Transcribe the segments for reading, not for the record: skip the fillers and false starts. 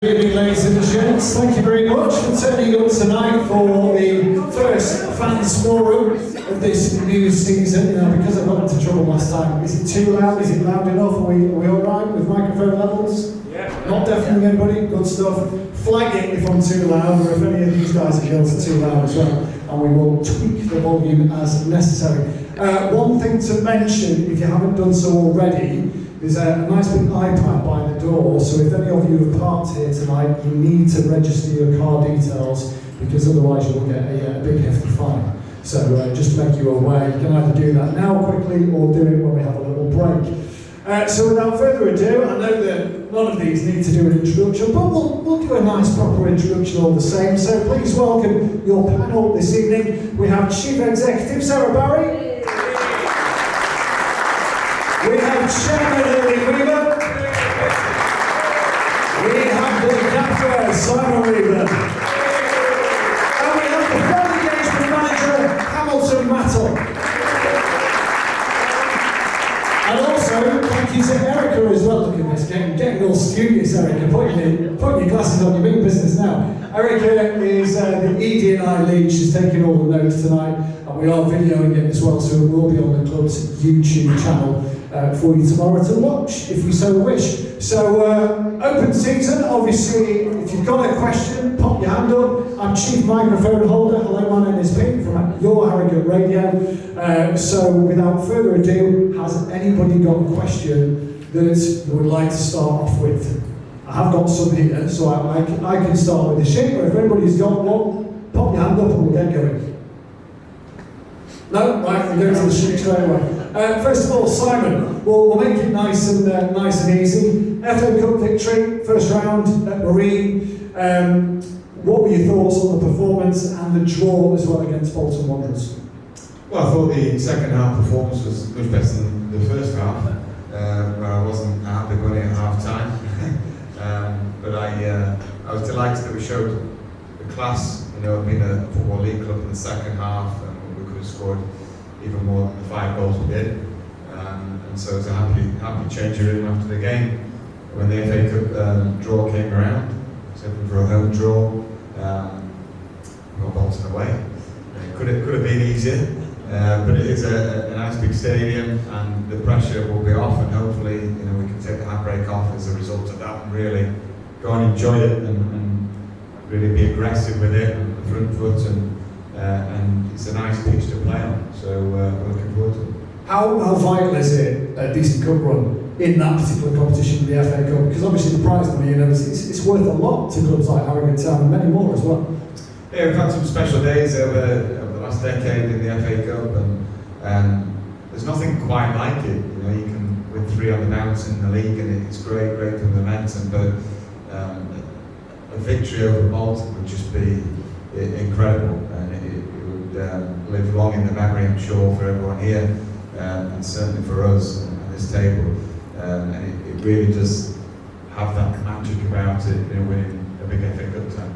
Good evening, ladies and gents. Thank you very much for turning up tonight for the first fans forum of this new season. Because I got into trouble last time, is it too loud? Is it loud enough? Are we all right with microphone levels? Yeah. Not deafening anybody? Good stuff. Flag it if I'm too loud, or if any of these guys and girls are too loud as well, and we will tweak the volume as necessary. One thing to mention, if you haven't done so already, there's a nice big iPad by the door, so if any of you have parked here tonight, you need to register your car details, because otherwise you'll get a big hefty fine. So just to make you aware, you can either do that now quickly or do it when we have a little break. So without further ado, I know that none of these need to do an introduction, but we'll do a nice proper introduction all the same. So please welcome your panel this evening. We have Chief Executive Sarah Barry. We have Chairman Early Weaver. We have the Captain Simon Weaver. And we have the Fan Engagement Manager Hamilton Mattle. And also, thank you to Erica as well. Look at this, getting all studious, Erica. Putting your glasses on, you're in business now. Erica is the ED&I lead. She's taking all the notes tonight, and we are videoing it as well, so it will be on the club's YouTube channel for you tomorrow to watch, if you so wish. So, open season, obviously, if you've got a question, pop your hand up. I'm Chief Microphone Holder. Hello, my name is Pete from your Harrogate Radio. So, without further ado, has anybody got a question that you would like to start off with? I have got some here, so I can start with the sheet, but if anybody's got one, pop your hand up and we'll get going. No? Right, we'll go to the sheet straight away. First of all, Simon, we'll make it nice and easy. FA Cup victory, first round at Marine. What were your thoughts on the performance and the draw as well against Bolton Wanderers? Well, I thought the second half performance was much better than the first half, where I wasn't happy going at half time. But I was delighted that we showed the class, being a Football League club in the second half, and we could have scored even more than the 5 goals we did. And so it was a happy changing room after the game. When the FA Cup draw came around, except for a home draw, we got Bolton away. It could have been easier, but it is a nice big stadium, and the pressure will be off, and hopefully we can take the handbrake off as a result of that, and really go and enjoy it, and really be aggressive with it, and the front foot, and it's a nice pitch to play on, so we're looking forward to it. How vital is it, a decent cup run in that particular competition, the FA Cup? Because obviously the prize money, it's worth a lot to clubs like Harrogate Town and many more as well. Yeah, we've had some special days over the last decade in the FA Cup, and there's nothing quite like it. You can win 3 on the bounce in the league, and it's great for the momentum, but a victory over Bolton would just be incredible, and it would live long in the memory, I'm sure, for everyone here, and certainly for us at this table. And it really does have that magic about it, winning a big FA Cup time.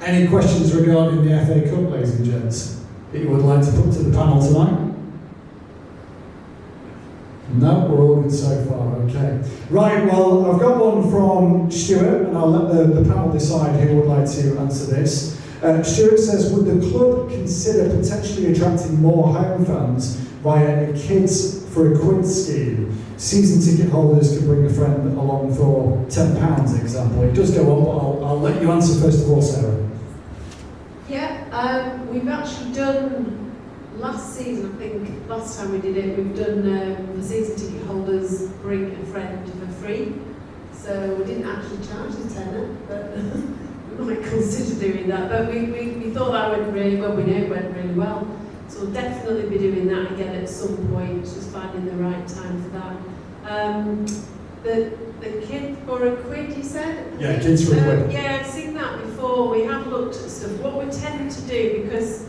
Any questions regarding the FA Cup, ladies and gents, that you would like to put to the panel tonight? No, we're all good so far, okay. Right, well, I've got one from Stuart, and I'll let the panel decide who would like to answer this. Stuart says, would the club consider potentially attracting more home fans via a Kids for a Quid scheme? Season ticket holders can bring a friend along for £10, example. It does go on, but I'll let you answer first of all, Sarah. Yeah, we've actually done, last season, I think, last time we did it, we've done the season ticket holders bring a friend for free. So we didn't actually charge the tenner, but we might consider doing that. But we thought that went really well, we know it went really well. So we'll definitely be doing that again at some point, just finding the right time for that. The Kid for a Quid, you said? Yeah, Kids for a Quid. Yeah, I've seen that before. We have looked at stuff. What we tend to do, because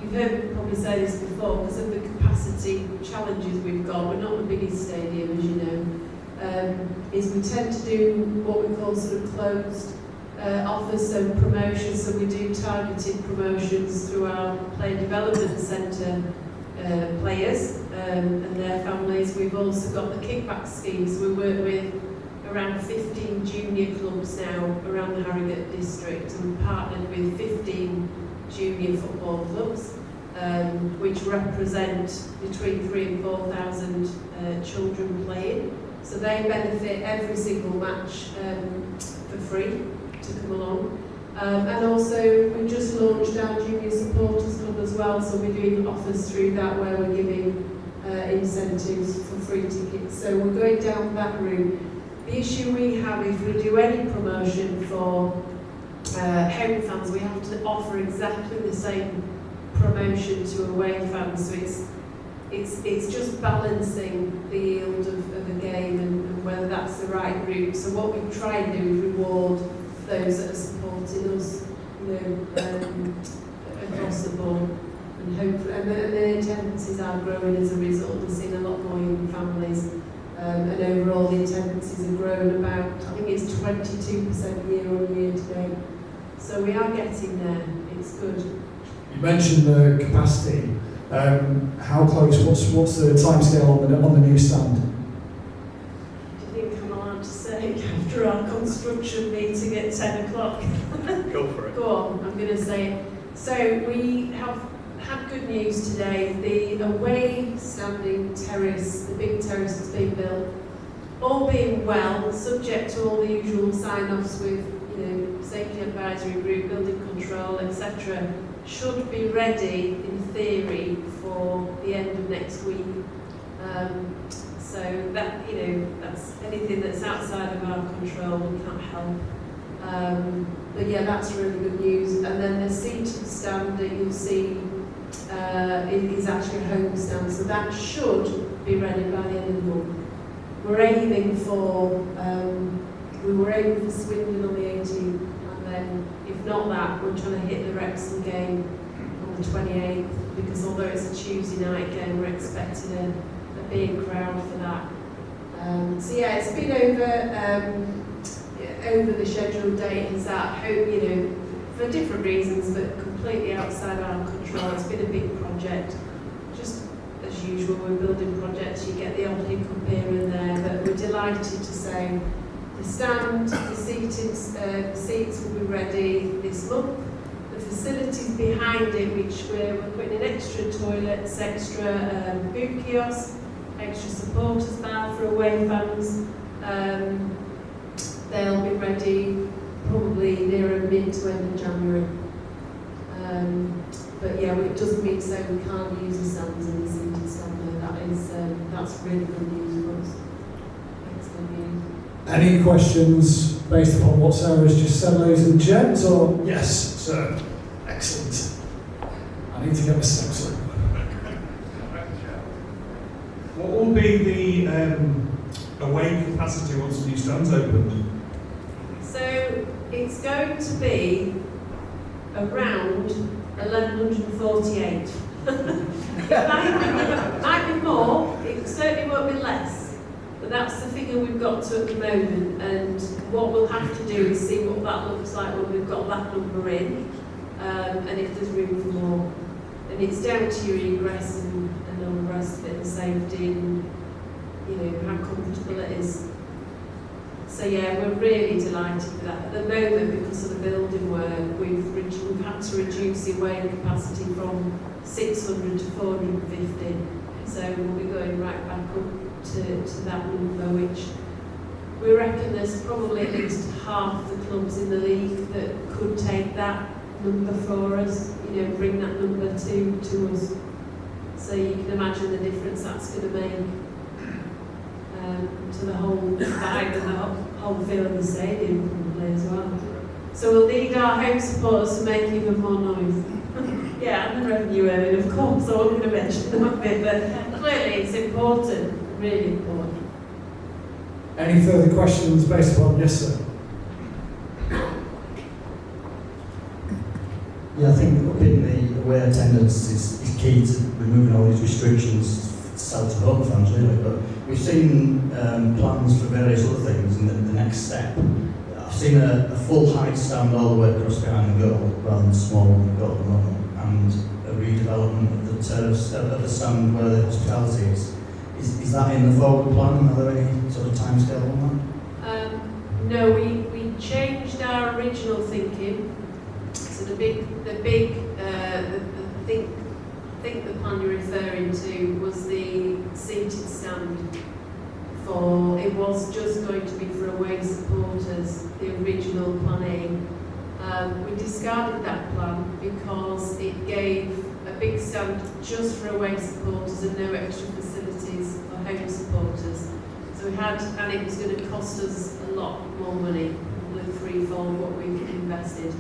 you've heard me probably say this before, because of the capacity challenges we've got, we're not the biggest stadium, as you know, is we tend to do what we call sort of closed offers and promotions. So we do targeted promotions through our player development centre players and their families. We've also got the kickback schemes. We work with around 15 junior clubs now around the Harrogate district, and we've partnered with 15 junior football clubs, which represent between 3,000 and 4,000 children playing. So they benefit every single match for free to come along. And also we've just launched our Junior Supporters Club as well, so we're doing offers through that where we're giving incentives for free tickets. So we're going down that route. The issue we have, if we do any promotion for home fans, we have to offer exactly the same promotion to away fans. So it's just balancing the yield of a game and whether that's the right route. So what we try and do is reward those that are supporting us, across the board, and hopefully, and the attendances are growing as a result. We're seeing a lot more young families, and overall the attendances have grown about, I think it's 22% year on year today. So we are getting there. It's good. You mentioned the capacity. How close? What's the timescale on the new stand? Do you think I'm allowed to say after our construction meeting at 10 o'clock? Go for it. Go on, I'm going to say it. So we have had good news today. The away standing terrace, the big terrace that's being built, all being well, subject to all the usual sign-offs with, safety advisory group, building control, etc., should be ready in theory for the end of next week. So that, that's anything that's outside of our control, we can't help. But yeah, that's really good news. And then the seated stand that you'll see is actually a home stand, so that should be ready by the end of the month. We're aiming for, we were aiming for Swindon on the 18th, and then if not that, we're trying to hit the Wrexham game on the 28th, because although it's a Tuesday night game, we're expecting a big crowd for that. So yeah, it's been over the scheduled date, is that, for different reasons, but completely outside our control. It's been a big project. Just as usual, we're building projects, you get the odd hiccup here and there, but we're delighted to say the stand, the seats will be ready this month. The facilities behind it, which we're putting in extra toilets, extra food kiosks, extra supporters bar for away fans. They'll be ready probably nearer mid to end of January. But yeah, it doesn't mean so we can't use the stands in the seated stand there. That's really good news for us. Excellent news. Any questions based upon what Sarah has just said, ladies and gents? Or yes, sir. Excellent. I need to get my steps on. What will be the away capacity once the new stand's open? So it's going to be around 1,148. It might be more, it certainly won't be less, but that's the figure we've got to at the moment, and what we'll have to do is see what that looks like when we've got that number in, and if there's room for more. And it's down to your egress and all the rest of it, and safety, and how comfortable it is. So yeah, we're really delighted with that. At the moment, because of the building work, we've had to reduce the away capacity from 600 to 450. So we'll be going right back up to that number, which we reckon there's probably at least half the clubs in the league that could take that number for us, bring that number to us. So you can imagine the difference that's going to make to the whole vibe and the whole feel of the stadium probably as well. So we'll need our home supporters to make even more noise. Yeah, and the revenue earning, of course, I wasn't going to mention that bit, but clearly it's important, really important. Any further questions based upon, yes sir? Yeah, I think upping the away attendance is key to removing all these restrictions to sell to home fans really, but we've seen plans for various other things in the next step. I've seen a full height stand all the way across behind the goal rather than small one goal at the moment, and a redevelopment of the terrace at the stand where the hospitality is. Is that in the forward plan? Are there any sort of timescale on that? No, we changed our original thinking. So I think the plan you're referring to was the seated stand. It was just going to be for away supporters, the original plan A. We discarded that plan because it gave a big stand just for away supporters and no extra facilities for home supporters. So and it was going to cost us a lot more money, probably threefold what we've invested,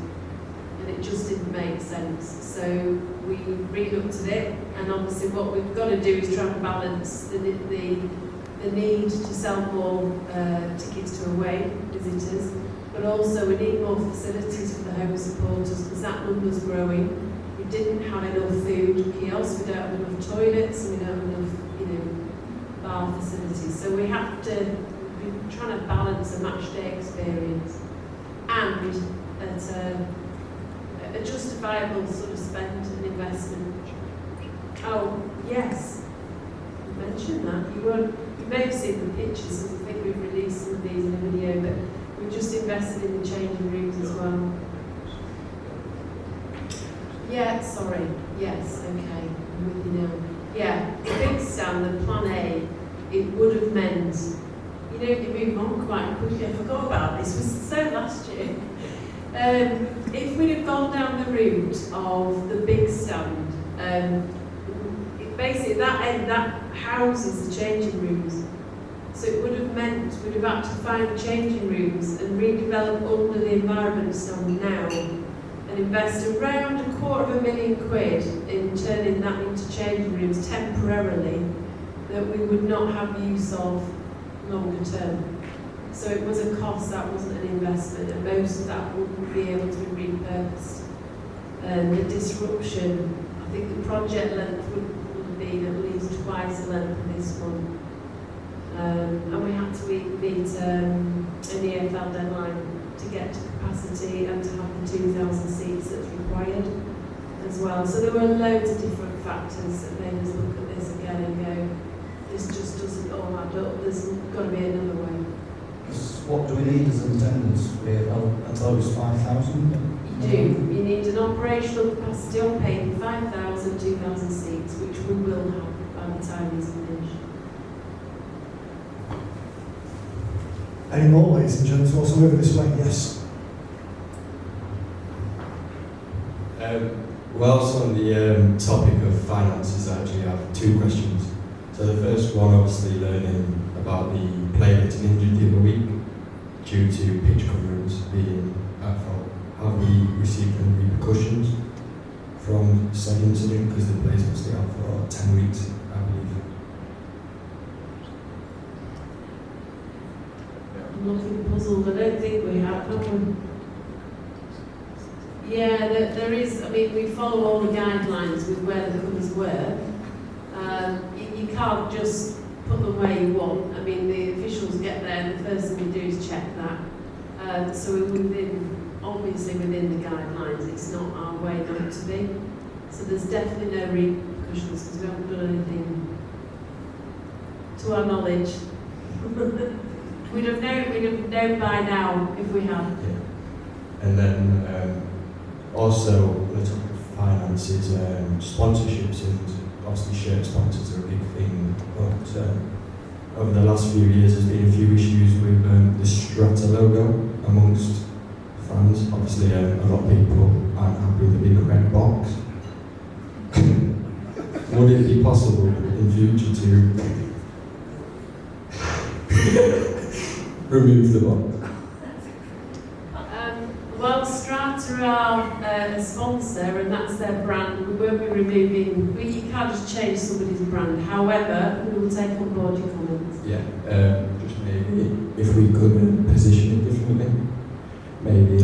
and it just didn't make sense. So we re-looked at it, and obviously what we've got to do is try and balance the need to sell more tickets to away visitors, but also we need more facilities for the home supporters because that number's growing. We didn't have enough food kiosks, we don't have enough toilets, and we don't have enough, bar facilities. So we're trying to balance a match day experience and at a justifiable sort of spend and investment. Oh, yes, you mentioned that. You may have seen the pictures, because I think we've released some of these in a video, but we've just invested in the changing rooms as well. Yeah, sorry. Yes, okay. I'm with you now. Yeah, the big stand, the plan A, it would have meant, you move on quite quickly. I forgot about this. We said last year. If we'd have gone down the route of the big stand, basically that houses the changing rooms. So it would have meant we'd have had to find changing rooms and redevelop under the environment stand now and invest around £250,000 in turning that into changing rooms temporarily that we would not have use of longer term. So it was a cost, that wasn't an investment, and most of that wouldn't be able to be repurposed. The disruption, I think the project length would have been at least twice the length of this one. And we had to meet an EFL deadline to get to capacity and to have the 2,000 seats that's required as well. So there were loads of different factors that made us look at this again and go, this just doesn't all add up, there's got to be another way. What do we need as an attendance? I thought it was 5,000. You do. You need an operational capacity on paper, 5,000, 2,000 seats, which we will have by the time it's finished. Any more, ladies and gentlemen? Also over this way, yes. Whilst on the topic of finances, I actually have two questions. So the first one, obviously learning about the player getting injured the other week due to pitch coverings being at fault. Have we received any repercussions from said incident because the players must stay out for 10 weeks, I believe? I'm looking puzzled. I don't think we have we? Yeah, there is. I mean, we follow all the guidelines with where the covers work. You can't just put them where you want. I mean, the officials get there, and the first thing we do is check that. So we're obviously within the guidelines. It's not our way not to be. So there's definitely no repercussions because we haven't done anything to our knowledge. We'd have known by now if we had. Yeah. And then also, on the topic of finances, sponsorships, and obviously shirt sponsors are a big thing. But over the last few years, there's been a few issues with the Strata logo amongst fans. Obviously, a lot of people aren't happy with the big red box. Would it be possible in future to remove the box? Well, Strata are a sponsor, and that's their brand. We won't be removing. You can't just change somebody's brand. However, we will take on board your comments. Yeah, just maybe if we could position it differently, maybe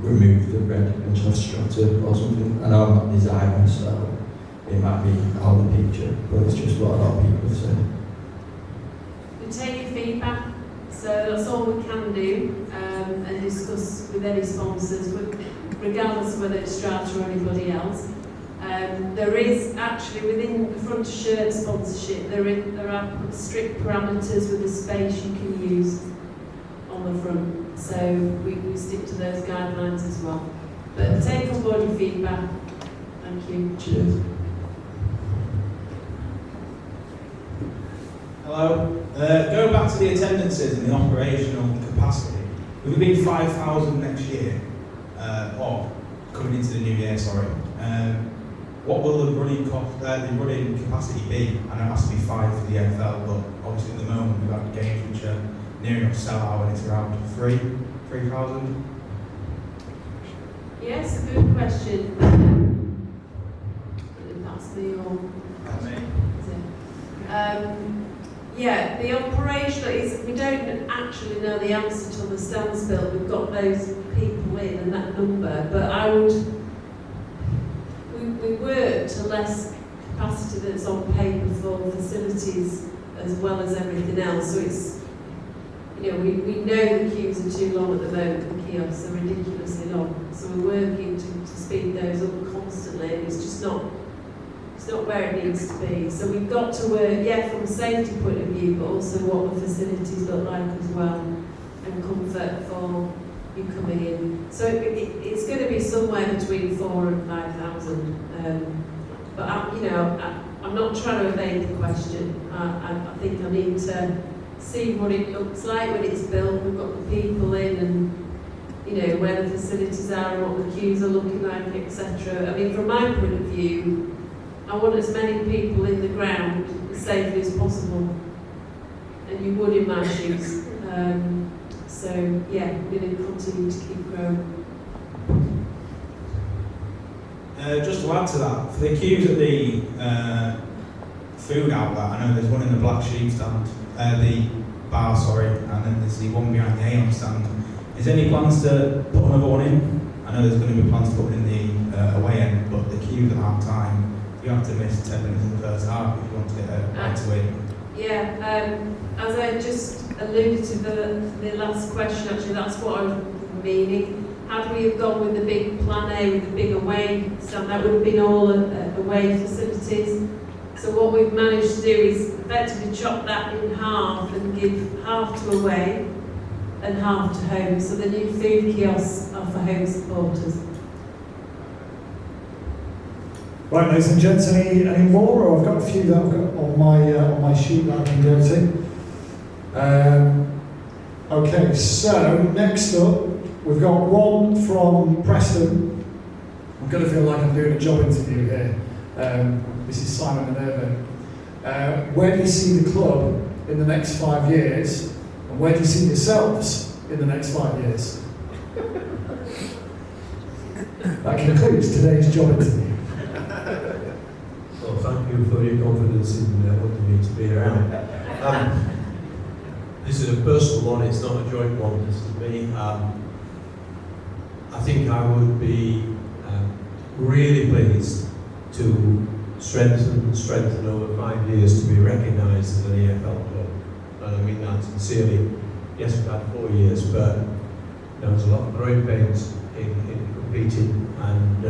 remove the red and just Strata or something. I know I'm not a designer, so it might be out of the picture, but it's just what a lot of people have said. We take your feedback, so that's all we can do, and discuss with any sponsors, regardless of whether it's Strata or anybody else. There is actually, within the front shirt sponsorship, there are strict parameters with the space you can use on the front. So we stick to those guidelines as well. But take on board your feedback. Thank you. Cheers. Hello. Go back to the attendances and the operational capacity. Will there be 5,000 next year, or coming into the new year? Sorry. What will the running capacity be? I know it has to be 5 for the NFL, but obviously at the moment we've got games which are near enough sellout, and it's around 3,000. Yes, a good question. That's me or yeah, the operational is, we don't actually know the answer till the stands built. We've got those people in and that number, but we work to less capacity that's on paper for facilities as well as everything else. So it's, we know the queues are too long at the moment, the kiosks are ridiculously long. So we're working to speed those up constantly, and it's just not where it needs to be. So we've got to work, from a safety point of view, but also what the facilities look like as well, and comfort for you coming in. So it's going to be somewhere between 4,000 and 5,000. But I'm not trying to evade the question. I think I need to see what it looks like when it's built. We've got the people in, and where the facilities are, and what the queues are looking like, etc. I mean, from my point of view, I want as many people in the ground as safely as possible, and you would in my shoes. So yeah, we're going to continue to keep growing. Just to add to that, for the queues at the food outlet, I know there's one in the Black Sheep stand, the bar, sorry, and then there's the one behind the Aeon stand. Is there any plans to put another one in? I know there's going to be plans to put in the away end, but the queues at half time, you have to miss 10 minutes in the first half if you want to get a right to win. Yeah, as I just alluded to the last question, actually, that's what I was meaning. Had we have gone with the big plan A, with the big away stand, that would have been all away facilities. So what we've managed to do is effectively chop that in half and give half to away and half to home. So the new food kiosks are for home supporters. Right, ladies and gents, any more? Or I've got a few that I've got on my sheet that I can go to. Okay, so next up, we've got one from Preston. I'm going to feel like I'm doing a job interview here. This is Simon and Irvin. Where do you see the club in the next 5 years? And where do you see yourselves in the next 5 years? That concludes today's job interview. Well, thank you for your confidence in wanting me to be around. This is a personal one, it's not a joint one, this is me. I think I would be really pleased to strengthen over 5 years to be recognised as an EFL club. And I mean that sincerely. Yes, we've had 4 years, but there was a lot of growing pains in competing and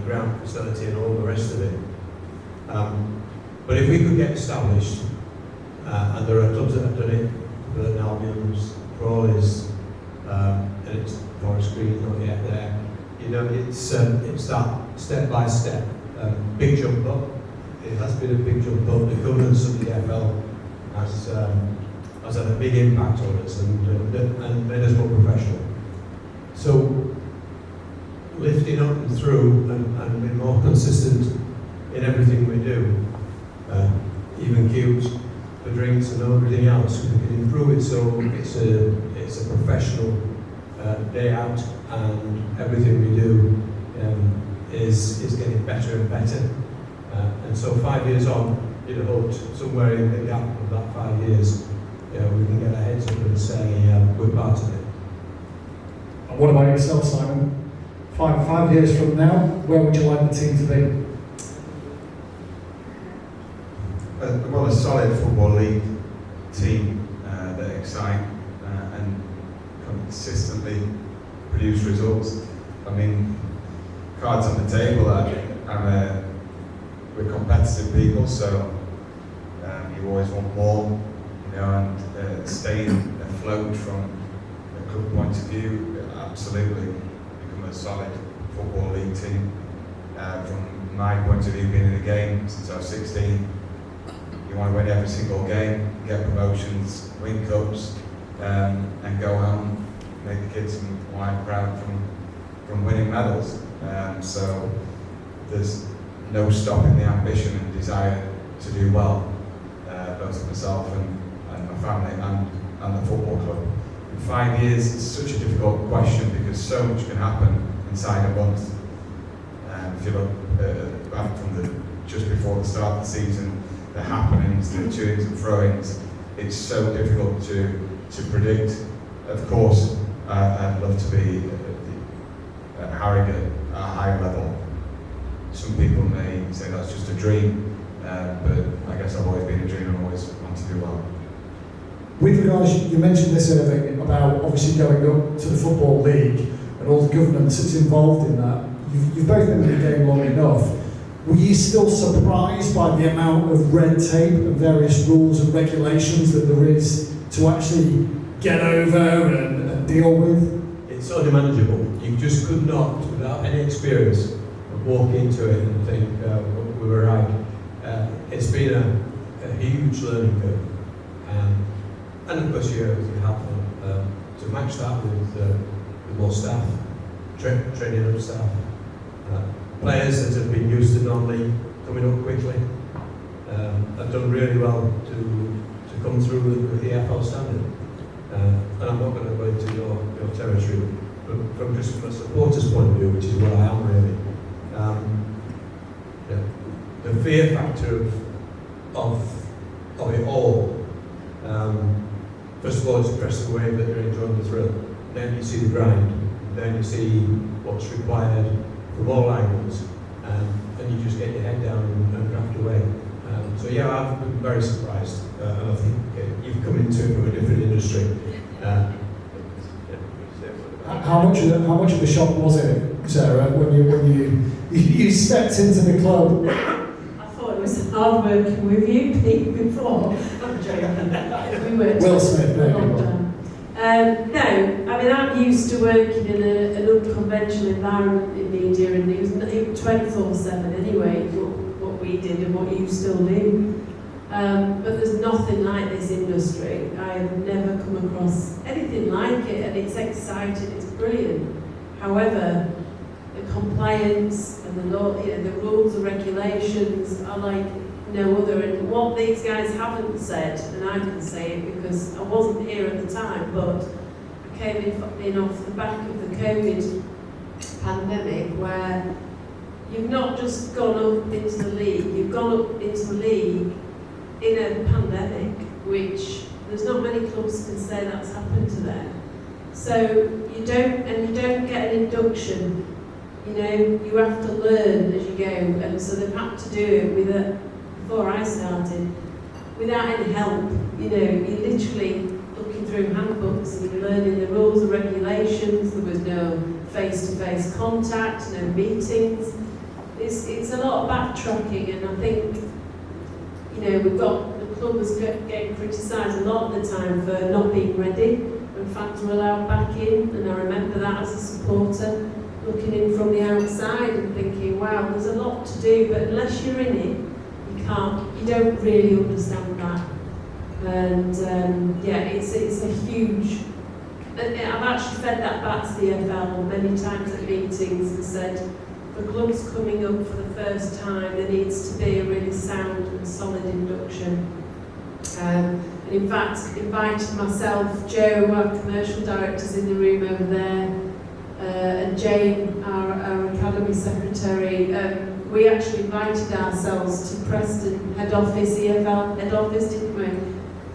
ground facility and all the rest of it. But if we could get established, and there are clubs that have done it, Burton Albion's, Crawley's, and it's Forest Green, not yet there. It's that step by step, big jump up. It has been a big jump up. The governance of the EFL has had a big impact on us and made us more professional. So lifting up and through and being more consistent in everything we do, even queues for drinks and everything else, we can improve it so it's a professional day out, and everything we do is getting better and better. And so 5 years on, you'd hope somewhere in the gap of that 5 years, we can get our heads up and say we're part of it. And what about yourself, Simon? Five years from now, where would you like the team to be? Well, a solid football league team that excite and consistently produce results. I mean, cards on the table. We're competitive people, so you always want more, and staying afloat from the club point of view, absolutely become a solid football league team. From my point of view, being in the game since I was 16, you want to win every single game, get promotions, win cups, and go home, make the kids and wife proud from winning medals. So there's no stopping the ambition and desire to do well, both for myself and my family and the football club. In 5 years, it's such a difficult question because so much can happen inside a month. If you look back from just before the start of the season, the happenings, the toings and throwings, it's so difficult to predict. Of course, I'd love to be at Harrogate at a high level. Some people may say that's just a dream, but I guess I've always been a dreamer and always want to do well. With regards, you mentioned this earlier about obviously going up to the Football League and all the governance that's involved in that. You've both been in the game long enough. Were you still surprised by the amount of red tape and various rules and regulations that there is to actually get over and deal with? It's so unmanageable. You just could not, without any experience, walk into it and think we were right. It's been a huge learning curve. And of course you have to match that with more staff, training of staff. Players that have been used to non-league coming up quickly have done really well to come through with the EFL standard. And I'm not going to go into your territory, but from a supporter's point of view, which is what I am really, the fear factor of it all. First of all, it's press the wave that you're enjoying the thrill. Then you see the grind. Then you see what's required from all angles, and you just get your head down and graft away. So yeah, I've been very surprised, and I think you've come into it from a different industry. How much of a shock was it, Sarah, when you stepped into the club? I thought it was hard working with you, Pete, before. I'm joking. We worked Will Smith, a long time. No, I mean, I'm used to working in an unconventional environment in media, and it was 24/7 anyway, what we did and what you still do. But there's nothing like this industry. I have never come across anything like it, and it's exciting, it's brilliant. However, the compliance and the law, the rules and regulations are like no other. And what these guys haven't said, and I can say it because I wasn't here at the time, but I came in off the back of the COVID pandemic, where you've not just gone up into the league, you've gone up into the league in a pandemic, which there's not many clubs can say that's happened to them. So you don't get an induction. You know, you have to learn as you go, and so they've had to do it before I started, without any help. You know, you're literally looking through handbooks and you're learning the rules and regulations. There was no face-to-face contact, no meetings. It's a lot of backtracking, and I think, you know, the club was getting criticised a lot of the time for not being ready when fans were allowed back in, and I remember that as a supporter, looking in from the outside and thinking, wow, there's a lot to do, but unless you're in it, you don't really understand that. And yeah, it's a huge, I've actually fed that back to the EFL many times at meetings and said, for clubs coming up for the first time, there needs to be a really sound and solid induction. And in fact, invited myself, Joe, our commercial director's in the room over there, and Jane, our academy secretary. We actually invited ourselves to Preston head office, EFL head office, didn't we,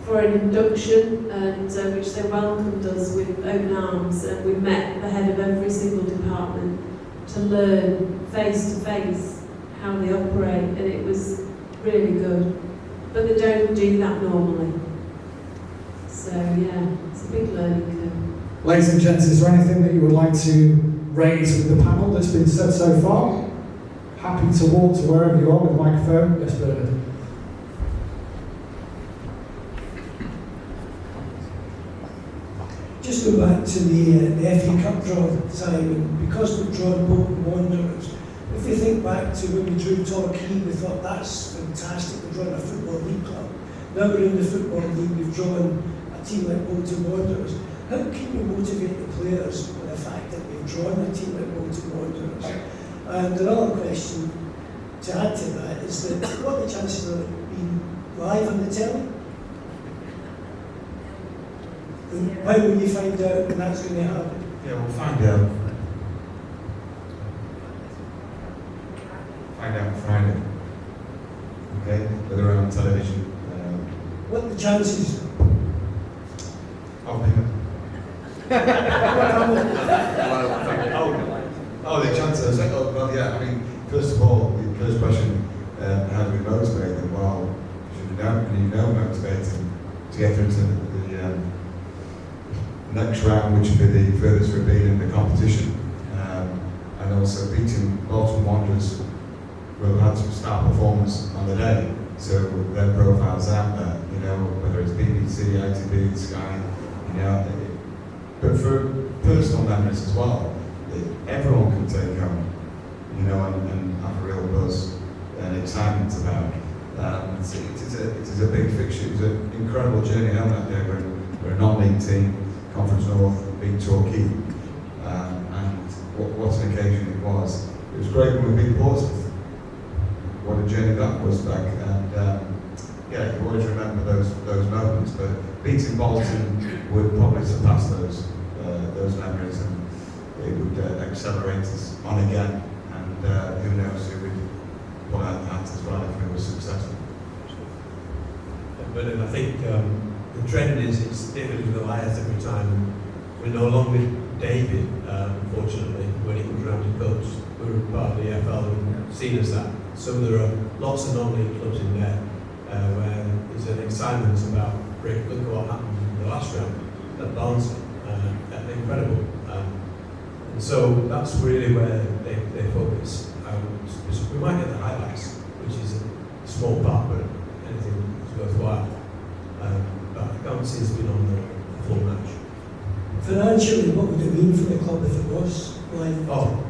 for an induction, and which they welcomed us with open arms, and we met the head of every single department to learn face to face how they operate, and it was really good. But they don't do that normally. So yeah, it's a big learning curve. Ladies and gents, is there anything that you would like to raise with the panel that's been said so far? Happy to walk to wherever you are with the microphone. Yes, Bernard. Just go back to the FA Cup draw time, and because we've drawn Bolton Wanderers, if we think back to when we drew Torquay, we thought that's fantastic, we're drawing a Football League club. Now we're in the Football League, we've drawn a team like Bolton Wanderers. How can you motivate the players with the fact that we've drawn a team like Bolton Wanderers? And another question to add to that is that what are the chances of it being live on the telly? And when will you find out when that's going to happen? Yeah, we'll find out. Find out Friday. Okay, whether we're on television. What are the chances? Oh, the chances. Oh, well, yeah. I mean, first of all, the first question: how do we motivate them? Well, you know, motivating to get through to the next round, which will be the furthest we've been in the competition, and also beating Bolton Wanderers. We'll have some star performers on the day, so their profiles out there. You know, whether it's BBC, ITV, Sky. You know, but for personal memories as well, everyone can take home, you know, and have a real buzz and excitement about. It is a big fixture. It was an incredible journey home that day. We're a non-league team, Conference North, beat Torquay, and what an occasion it was. It was great when we beat Portsmouth. What a journey that was back, and yeah, you always remember those moments. But beating Bolton would probably surpass those memories, and it would accelerate us on again. And who knows who would pull out the hat as well if we were successful. But I think the trend is it's David with Goliath every time. We're no longer David, unfortunately, when he comes around to coach. We're part of the EFL and seen as that. So there are lots of non-league clubs in there where there's an excitement about, look at what happened in the last round at Barnsley. Incredible. And so that's really where they focus. We might get the highlights, which is a small part, but anything is worthwhile. But I can't see us being on the full match. Financially, what would it mean for the club if it was live? Oh,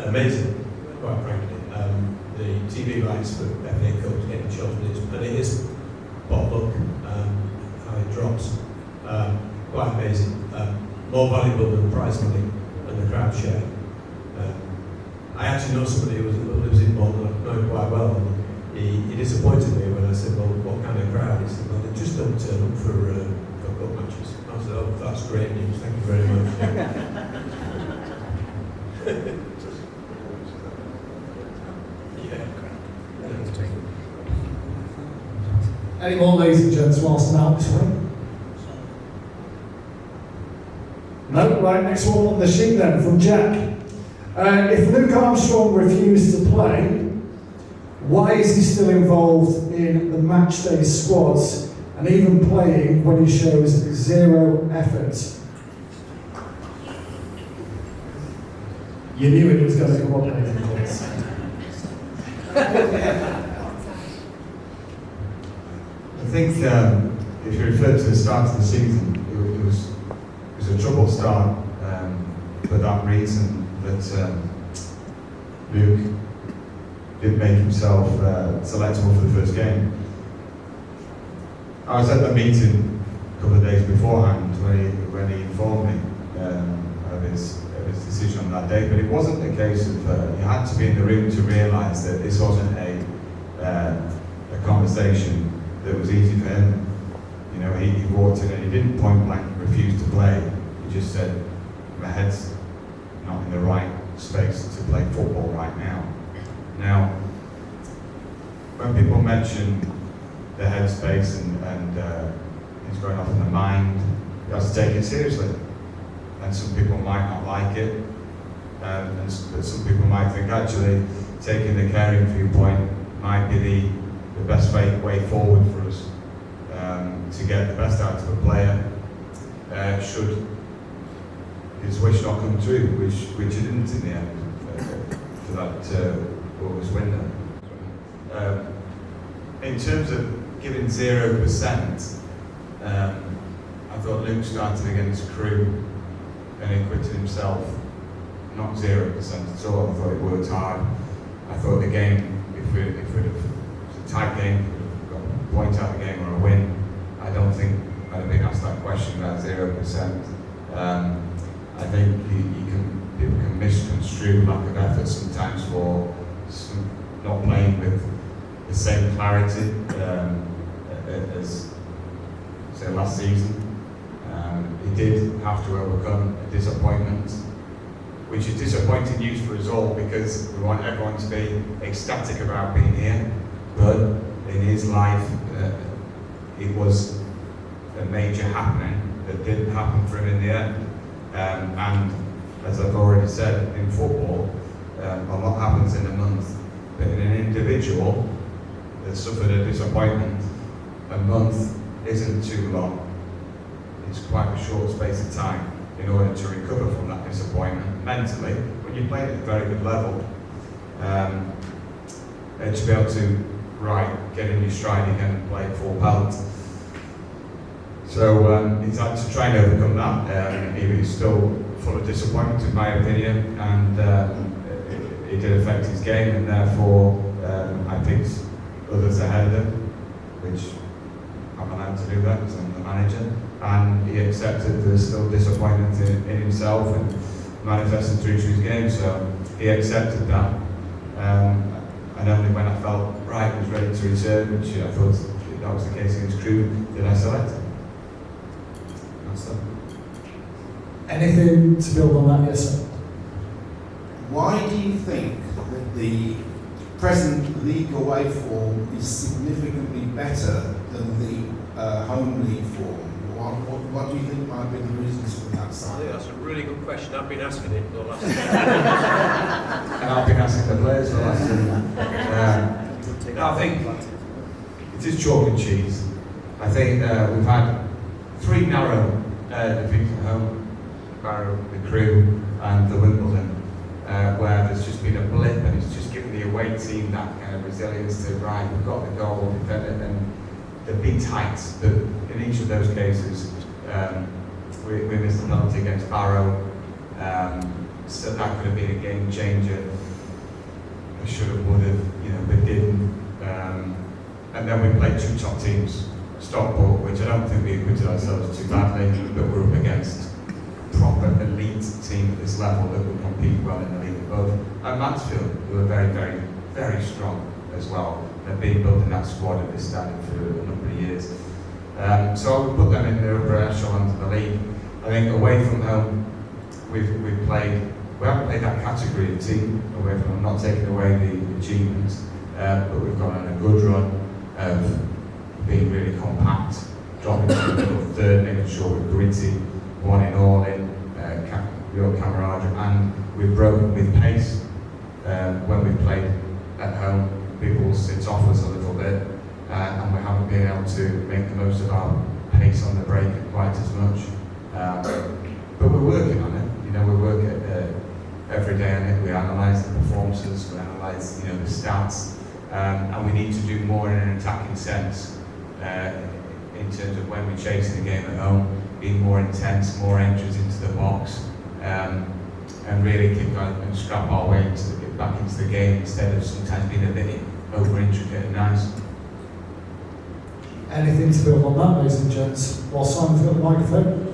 amazing, quite frankly. The TV rights for FA Cup getting chosen, and it is potluck, how it drops. Quite amazing. More valuable than prize money and the crowd share. I actually know somebody who lives in Bolton, I know him quite well, and he disappointed me when I said, well, what kind of crowd? He said, well, they just don't turn up for cup matches. I said, oh, that's great news, thank you very much. Any more, ladies and gents, whilst I'm out this way? No? Right, next one on the sheet then, from Jack. If Luke Armstrong refused to play, why is he still involved in the matchday squads and even playing when he shows zero effort? You knew it was going to come up, ladies and gents. I think if you refer to the start of the season, it was a troubled start for that reason that Luke didn't make himself selectable for the first game. I was at the meeting a couple of days beforehand when he informed me of his decision on that day, but it wasn't a case of you had to be in the room to realise that this wasn't a conversation that was easy for him. You know, he walked in and he didn't point blank refuse to play. He just said, my head's not in the right space to play football right now. Now, when people mention the headspace and he's going off in the mind, you have to take it seriously. And some people might not like it, but some people might think actually taking the caring viewpoint might be the best way forward for us to get the best out of a player should his wish not come true, which it didn't in the end for that August window. In terms of giving 0%, I thought Luke started against Crewe and he acquitted himself, not 0% at all. I thought he worked hard. I thought the game, if it was a tight game, if we'd got a point out of the game or a win, I don't think I'd have been asked that question about 0%. I think people can misconstrue lack of effort sometimes for not playing with the same clarity as, say, last season. He did have to overcome a disappointment, which is disappointing news for us all because we want everyone to be ecstatic about being here. But in his life, it was a major happening that didn't happen for him in the end. And as I've already said, in football, a lot happens in a month. But in an individual that suffered a disappointment, a month isn't too long. It's quite a short space of time in order to recover from that disappointment mentally when you play at a very good level. And to be able to, get in your stride again and play full pelt. So he's had to try and overcome that. He was still full of disappointment in my opinion, and it did affect his game, and therefore I picked others ahead of him, which I'm allowed to do that because I'm the manager. And he accepted there's still disappointment in himself and manifested through to his game, so he accepted that. And only when I felt right was ready to return, which I thought that was the case against Crewe, did I select him. That's that. Anything to build on that, yes, sir? Why do you think that the present league away form is significantly better than the home league form? What do you think might be the reasons for that I side? think that's a really good question. I've been asking it for the last And I've been asking the players for the last I think it is chalk and cheese. I think we've had 3 narrow defeats at home, Barrow, the Crewe and the Wimbledon, where there's just been a blip and it's just given the away team that kind of resilience to, we've got the goal, defend it, and the big heights. But in each of those cases, we missed a penalty against Barrow, so that could have been a game changer. I should have, would have, but didn't. And then we played 2 top teams, Stockport, which I don't think we acquitted ourselves too badly, but we're up against proper elite team at this level that would compete well in the league above. And Mansfield, who are very, very, very strong as well. They've been building that squad at this standard for a number of years. So I would put them in the upper echelon of the league. I think away from home, we haven't played that category of team away from home, not taking away the achievements, but we've gone on a good run of being really compact, dropping to the middle third, making sure we're gritty, one in all in, real camaraderie, and we've broken with pace when we played at home. People sit off us a little bit, and we haven't been able to make the most of our pace on the break quite as much. But we're working on it. We work every day on it. We analyse the performances, we analyse the stats, and we need to do more in an attacking sense in terms of when we're chasing the game at home, being more intense, more entries into the box, and really kick on and scrap our way back into the game instead of sometimes being a bit over intricate and nice. Anything to build on that, ladies and gents? While Simon's got the microphone.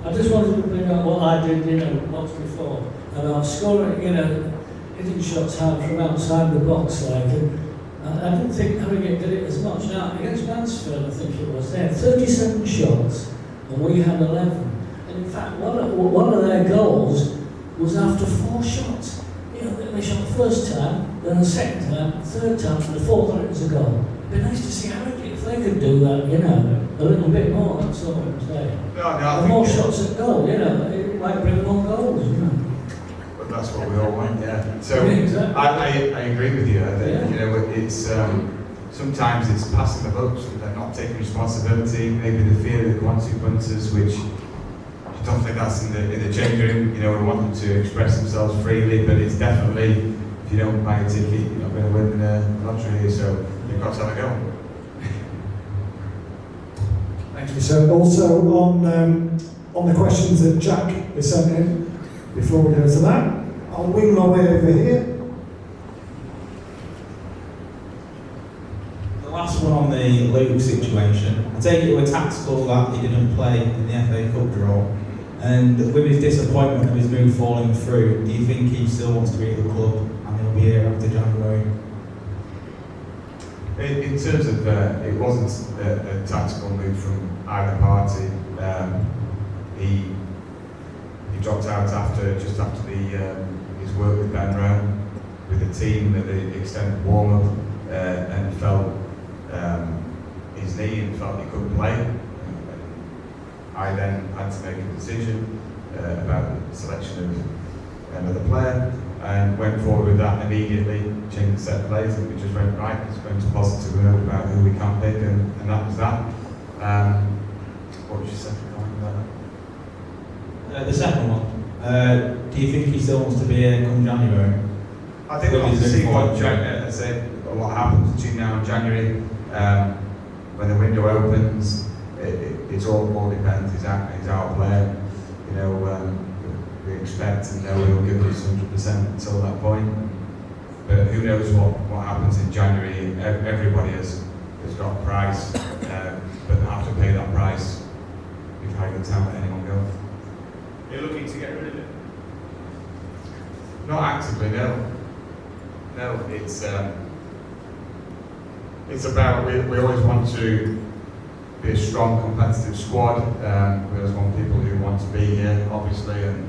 I just wanted to bring up what I did, once before, about scoring, hitting shots hard from outside the box, I didn't think Harrogate did it as much. Now, against Mansfield, I think it was, they had 37 shots, and we had 11. And in fact, one of their goals was after 4 shots. They shot the first time, then the second time, the third time, and the fourth time it was a goal. It'd be nice to see Harrogate if they could do that, a little bit more, that's all I'm saying. No, More shots at goal, it might bring more goals, But that's what we all want, yeah. So Yeah, exactly. I agree with you. I think it's sometimes it's passing the buck, they're not taking responsibility, maybe the fear of the consequences, which I don't think that's in the change room. We want them to express themselves freely, but it's definitely, if you don't buy a ticket, you're not going to win the lottery here, so you've got to have a go. Thank you, sir. Also on the questions that Jack has sent in, before we go to that, I'll wing my way over here. The last one on the Luke situation. I take it were tactical that he didn't play in the FA Cup draw. And with his disappointment of his move falling through, do you think he still wants to be at the club and he'll be here after January? In terms of, it wasn't a tactical move from either party. He dropped out just after his work with Ben Rowe, with the team at the extended warm-up, and felt his knee and felt he couldn't play. I then had to make a decision about the selection of another player, and went forward with that immediately, changed the set plays, and we just went right, it's going to positive note about who we can pick, and that was that. What was your second comment about that? The second one, do you think he still wants to be here come January? I think we'll have to see what happens between now and January. When the window opens, it all depends. He's our player. You know, we expect and know he'll give us 100% until that point. But who knows what happens in January? Everybody has got a price, but they have to pay that price if Harrogate can't let anyone go. You're looking to get rid of it? Not actively, no. No, it's about we always want to be a strong competitive squad. We always want people who want to be here, obviously, and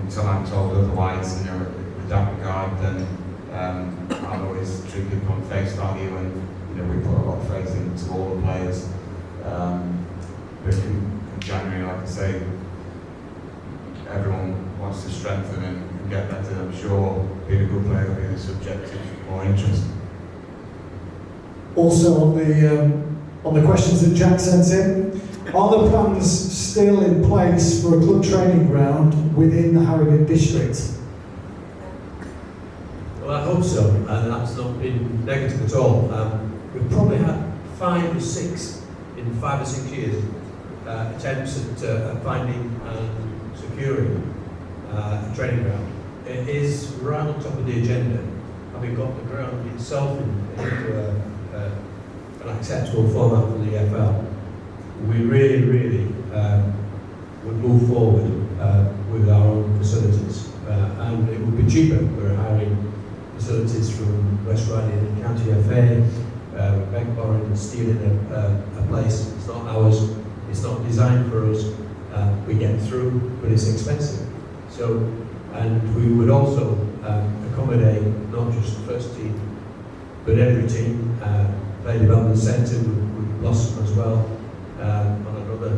until I'm told otherwise, you know, with that regard, then I'll always treat people on face value, and you know, we put a lot of faith into all the players. But in January, like I say, everyone wants to strengthen and get better. I'm sure being a good player will be the subject of more interest. Also on the questions that Jack sent in, are the plans still in place for a club training ground within the Harrogate district? Well, I hope so, and that's not been negative at all. We've probably had 5 or 6 in 5 or 6 years attempts at finding and securing a training ground. It is right on top of the agenda, having got the ground itself into an acceptable format for the EFL. We really would move forward with our own facilities, and it would be cheaper. We're hiring facilities from West Riding and County FA, Beckborn and stealing a place. It's not ours, it's not designed for us. We get through, but it's expensive. So, and we would also accommodate not just the first team, but every team. Play development centre would blossom as well on another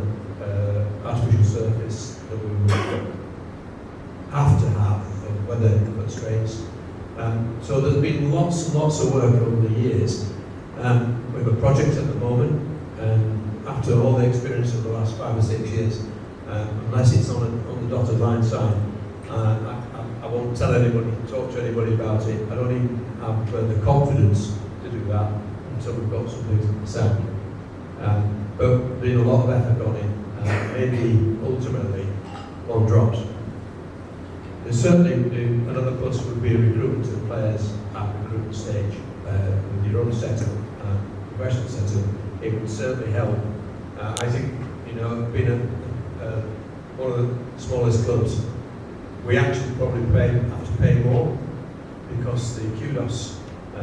artificial surface that we would have to have weather constraints. So there's been lots and lots of work over the years. We have a project at the moment, and after all the experience of the last 5 or 6 years, unless it's on the dotted line side, I won't tell anybody, talk to anybody about it. I don't even have the confidence to do that until we've got something sound. But there's been a lot of effort gone in. Maybe ultimately one drops. There's certainly another plus would be recruitment of players at recruitment stage. With your own setup, professional setup, it would certainly help. I think, you know, being one of the smallest clubs, we actually probably have to pay more because the kudos. I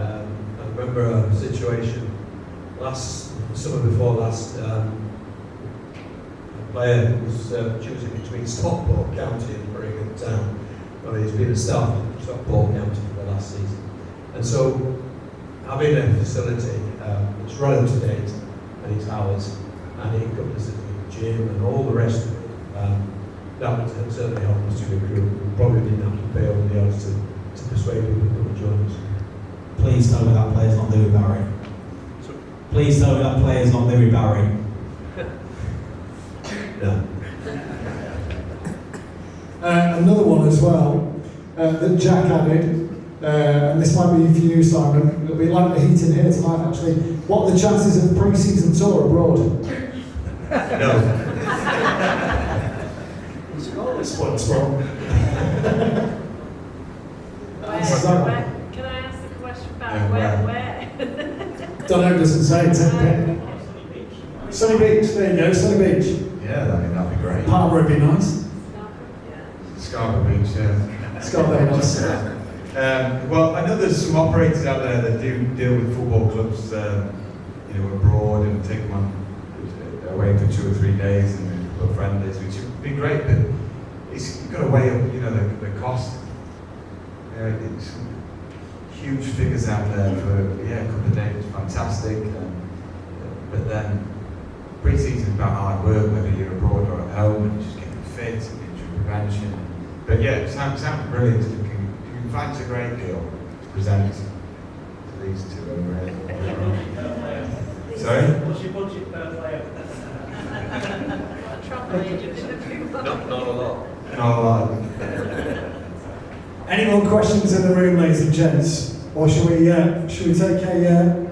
remember a situation summer before last. A player was choosing between Stockport County and Harrogate Town. Well, he's been a staff in Stockport County for the last season, and so having a facility that's right up to date and it's ours, and it encompasses the gym and all the rest of it, that would certainly help us to recruit. We probably didn't have to pay over the odds to persuade people to come and join us. Please tell me that player's not Louis Barry. Please tell me that player's not Louis Barry. No. Another one as well that Jack added, and this might be for you, Simon. it'll be like the heat in here tonight actually. What are the chances of pre-season tour abroad? No. Spot. Can I ask the question back? Yeah, Where? Don't know, doesn't say. Sunny Beach, there you go, Sunny Beach. Yeah, that'd be great. Harbour would be nice. Scarborough Beach, yeah. Scarborough, nice. Well, I know there's some operators out there that do deal with football clubs, abroad and take them on away for 2 or 3 days and for friendlies, which would be great, but you've got to weigh up, the cost. It's huge figures out there for a couple of days, fantastic. But then pre-season is about hard work, whether you're abroad or at home, and just getting fit and injury prevention. But yeah, it sounds brilliant. You can find a great deal to present to these two over here. Sorry? What's your budget per player? Not a lot. Not a lot. Any more questions in the room, ladies and gents? Or should we take a...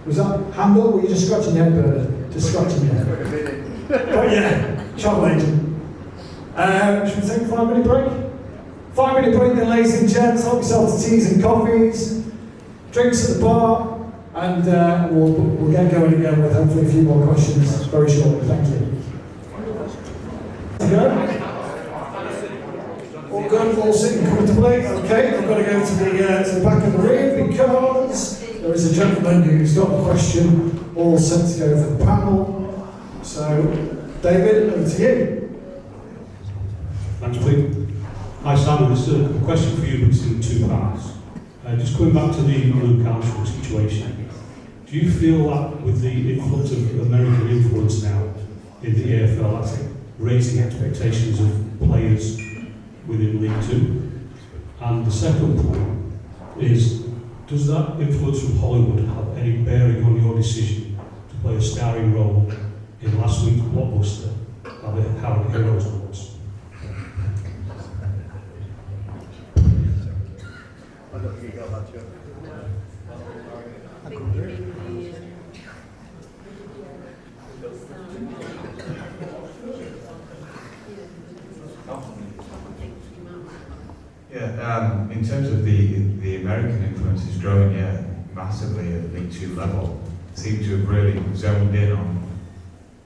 was that Handel? Were you just scratching your head, Bernard? Just scratching your head. But yeah, travel agent. Should we take a 5-minute break? 5-minute break then, ladies and gents. Help yourself to teas and coffees, drinks at the bar, and we'll get going again with hopefully a few more questions very shortly. Thank you. All good, all sitting comfortably. Okay, I've got to go to the back of the room because there is a gentleman who's got a question all set to go for the panel. So, David, over to you. Thanks, Pete. Hi, Simon. This is a question for you, but it's in 2 parts. Just going back to the London Council situation, do you feel that with the influx of American influence now in the AFL, that's raising expectations of players within League 2? And the second point is, does that influence from Hollywood have any bearing on your decision to play a starring role in last week's blockbuster at the Harrogate Heroes Awards? In terms of the American influence is growing, massively at League 2 level. Seem to have really zoned in on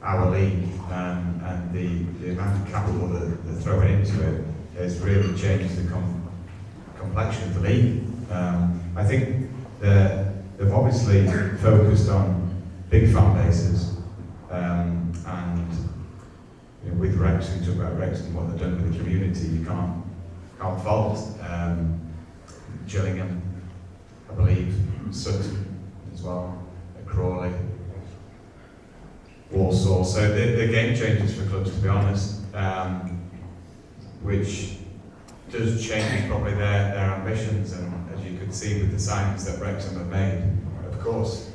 our league, and the amount of capital that they're throwing into it has really changed the complexion of the league. I think they've obviously focused on big fan bases, and with Rex, we talk about Rex and what they've done with the community, you can't fault. Gillingham, I believe, Sutton as well, Crawley, Warsaw. So they're game changers for clubs, to be honest, which does change probably their ambitions. And as you could see with the signings that Wrexham have made, of course,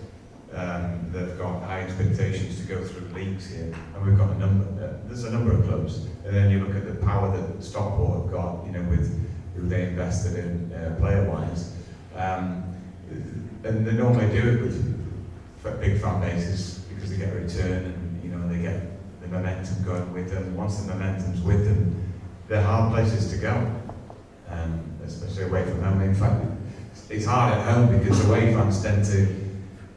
they've got high expectations to go through leagues here, and we've got there's a number of clubs. And then you look at the power that Stockport have got, with who they invested in player-wise, and they normally do it with big fan bases because they get a return and they get the momentum going with them. Once the momentum's with them, they're hard places to go, especially away from home. In fact, it's hard at home because away fans tend to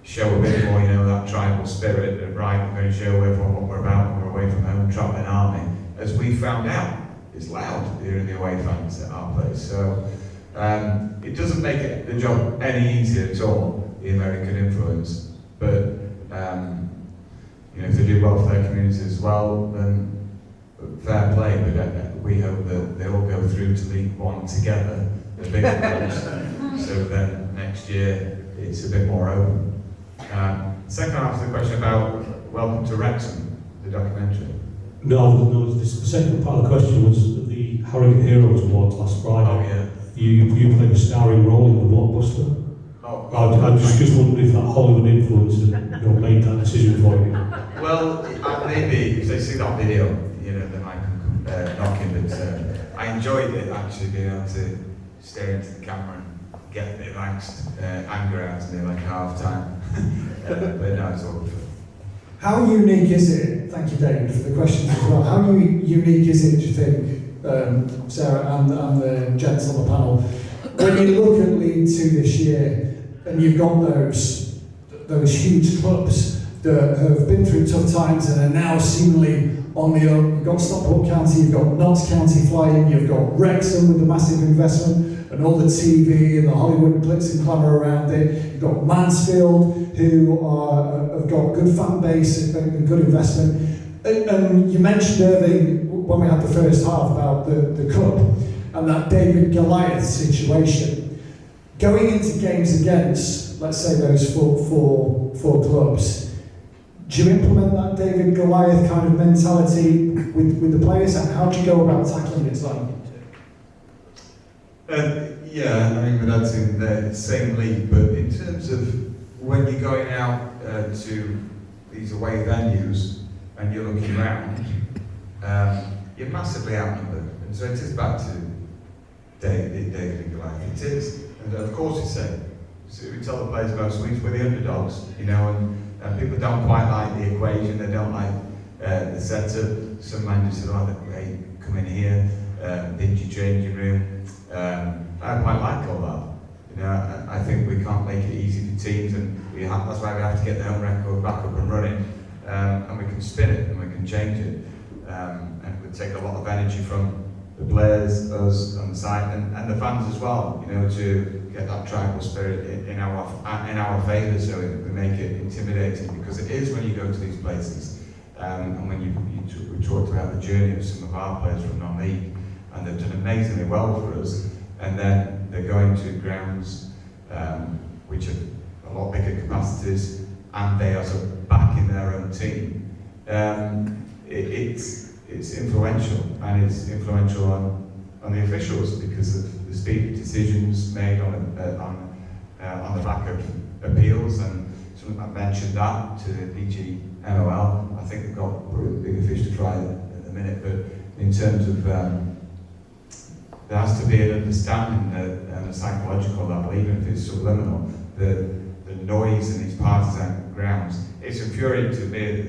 show a bit more, that tribal spirit that, right, we're going to show everyone what we're about when we're away from home, travelling army. As we found out, it's loud hearing the away fans at our place. So it doesn't make the job any easier at all, the American influence. But if they do well for their communities as well, then fair play. But we hope that they all go through to League 1 together, the bigger clubs. So then next year it's a bit more open. Second half of the question about Welcome to Wrexham, the documentary. No, the second part of the question was the Harrogate Heroes Awards last Friday. Oh, yeah. You played a starring role in the blockbuster. Oh, I just wondered if that Hollywood influence had made that decision for you. Well, maybe if they see that video, they might knock him. But I enjoyed it, actually, being able to stare into the camera and get a bit of anger out of me like half time. But no, it's all good. How unique is it, thank you David for the questions as well, how unique is it, do you think, Sarah and the gents on the panel, when you look at League 2 this year and you've got those huge clubs that have been through tough times and are now seemingly on the up. You've got Stockport County, you've got Notts County flying, you've got Wrexham with the massive investment and all the TV and the Hollywood glitz and glamour around it. You've got Mansfield, who have got good fan base and good investment. And you mentioned Irving when we had the first half about the cup and that David Goliath situation. Going into games against, let's say, those four clubs, do you implement that David Goliath kind of mentality with the players? And how do you go about tackling it? Yeah, I mean, but that's in the same league. But in terms of when you're going out to these away venues and you're looking around, you're massively outnumbered. And so it is back to David and Goliath. It is, and of course it's said. So we tell the players most weeks we're the underdogs, you know, and people don't quite like the equation. They don't like the setup. Some managers say, "Oh, hey, come in here, dingy changing room." I quite like all that. You know, I think we can't make it easy for teams, and that's why we have to get the home record back up and running, and we can spin it and we can change it, and it would take a lot of energy from the players, us on the side, and the fans as well. You know, to get that tribal spirit in our favour, so we make it intimidating, because it is when you go to these places, and when we talked about the journey of some of our players from non-league, and they've done amazingly well for us, and then they're going to grounds which have a lot bigger capacities, and they are sort of backing their own team. It's influential, and it's influential on the officials because of the speed of decisions made on the back of appeals, and I mentioned that to the PGMOL. I think they've got a bigger fish to fry at the minute, but in terms of there has to be an understanding and a psychological level, even if it's subliminal, the noise in these partisan grounds. It's infuriating to me,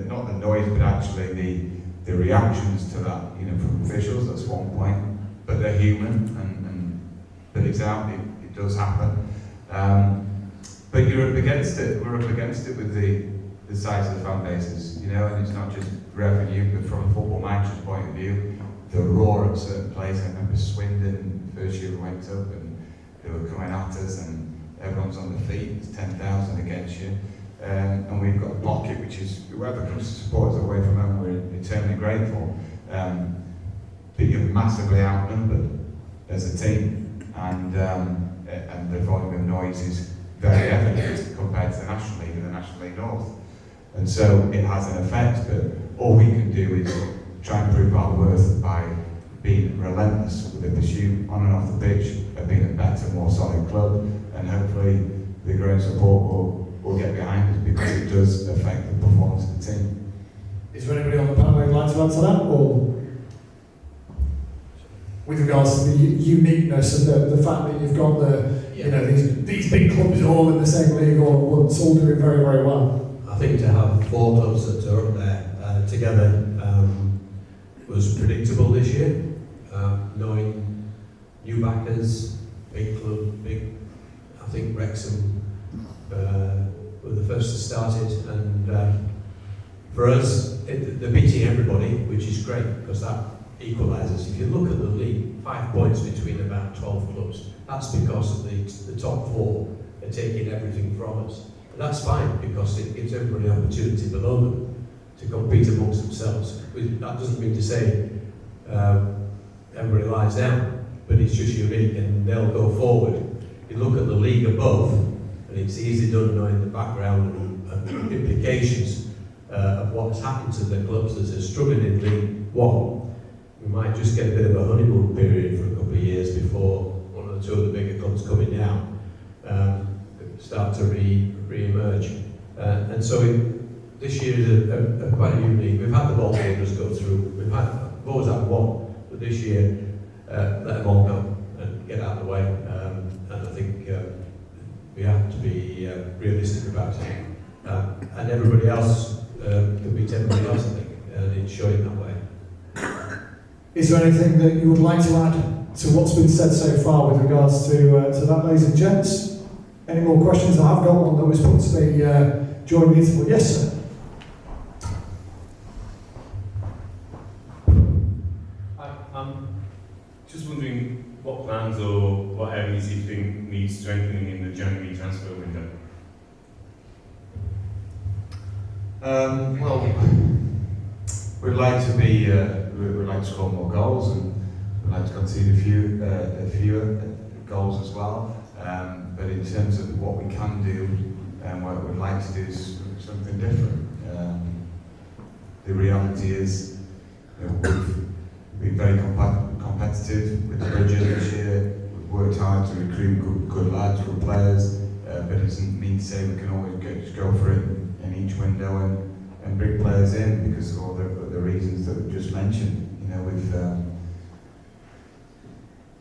not the noise, but actually the reactions to that, you know, from officials. That's one point, but they're human, but it does happen. But you're up against it. We're up against it with the size of the fan bases, you know, and it's not just revenue, but from a football manager's point of view, the roar at certain places. I remember Swindon, first year we went up, and they were coming at us, and everyone's on their feet. It's 10,000 against you. And we've got a pocket, which is whoever comes to support us away from home, we're eternally grateful. But you're massively outnumbered as a team, and the volume of noise is very evident compared to the National League and the National League North. And so it has an effect, but all we can do is try and prove our worth by being relentless with the pursuit on and off the pitch of being a better, more solid club, and hopefully the growing support will get behind us, because it does affect the performance of the team. Is there anybody on the panel who'd like to add to that, or with regards to the uniqueness and the fact that you've got you know, these big clubs all in the same league all at once, all doing very, very well? I think to have 4 clubs that are up there together was predictable this year. Knowing new backers, big club, I think Wrexham were the first to start it, and for us, they're beating everybody, which is great, because that equalises. If you look at the league, 5 points between about 12 clubs. That's because the top 4 are taking everything from us. And that's fine, because it gives everybody an opportunity below them to compete amongst themselves. That doesn't mean to say everybody lies down, but it's just unique, and they'll go forward. You look at the league above, and it's easily done knowing the background and implications of what's happened to the clubs that are struggling in League 1. We might just get a bit of a honeymoon period for a couple of years before one or two of the bigger clubs coming down start to re-emerge. And so this year is quite a unique. We've had the ball gamers go through. We've always had one, but this year let them all go and get out of the way. And I think everybody else, could beat everybody else, I think, and it's showing that way. Is there anything that you would like to add to what's been said so far with regards to that, ladies and gents? Any more questions? I have got one that was put to me during the interval. Yes, sir. I'm just wondering what plans or what areas you think need strengthening in the January transfer window? Well, we'd like to be, we'd like to score more goals, and we'd like to concede a fewer goals as well. But in terms of what we can do, and what we'd like to do is something different. The reality is, we've been very competitive with the budget this year. We've worked hard to recruit good lads, good players, but it doesn't mean to say we can always just go for it in each window and bring players in because of all the reasons that we've just mentioned.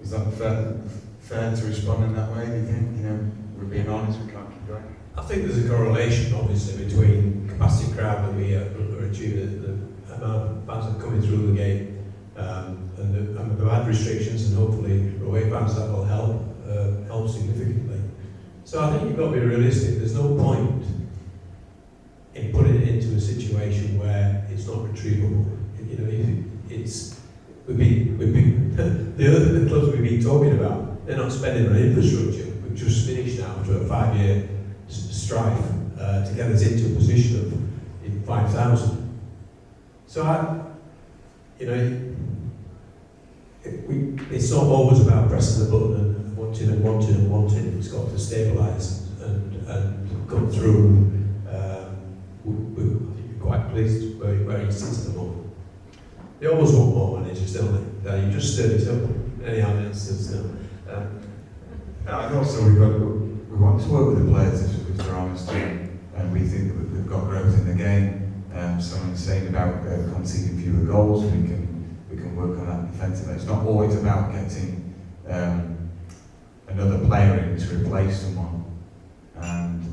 Is that fair to respond in that way? Do you think? We're being honest, we can't keep going. I think there's a correlation, obviously, between capacity crowd that we are achieving, the amount of fans that are coming through the gate, and the bad restrictions, and hopefully away fans that will help significantly. So I think you've got to be realistic. There's no point in putting it into a situation where it's not retrievable. The clubs we've been talking about, they're not spending on infrastructure. We've just finished now after a 5-year strife to get us into a position of 5,000. So it's not always about pressing the button and wanting and wanting and wanting. It's got to stabilise and come through. We're quite pleased where it sits at the moment. They always want more managers, don't they? You just stirred it up. Anyhow, it's And also we want to work with the players if they're honest, and we think that we've got growth in the game. Someone's saying about conceding fewer goals. We can work on that defensively. It's not always about getting another player in to replace someone. And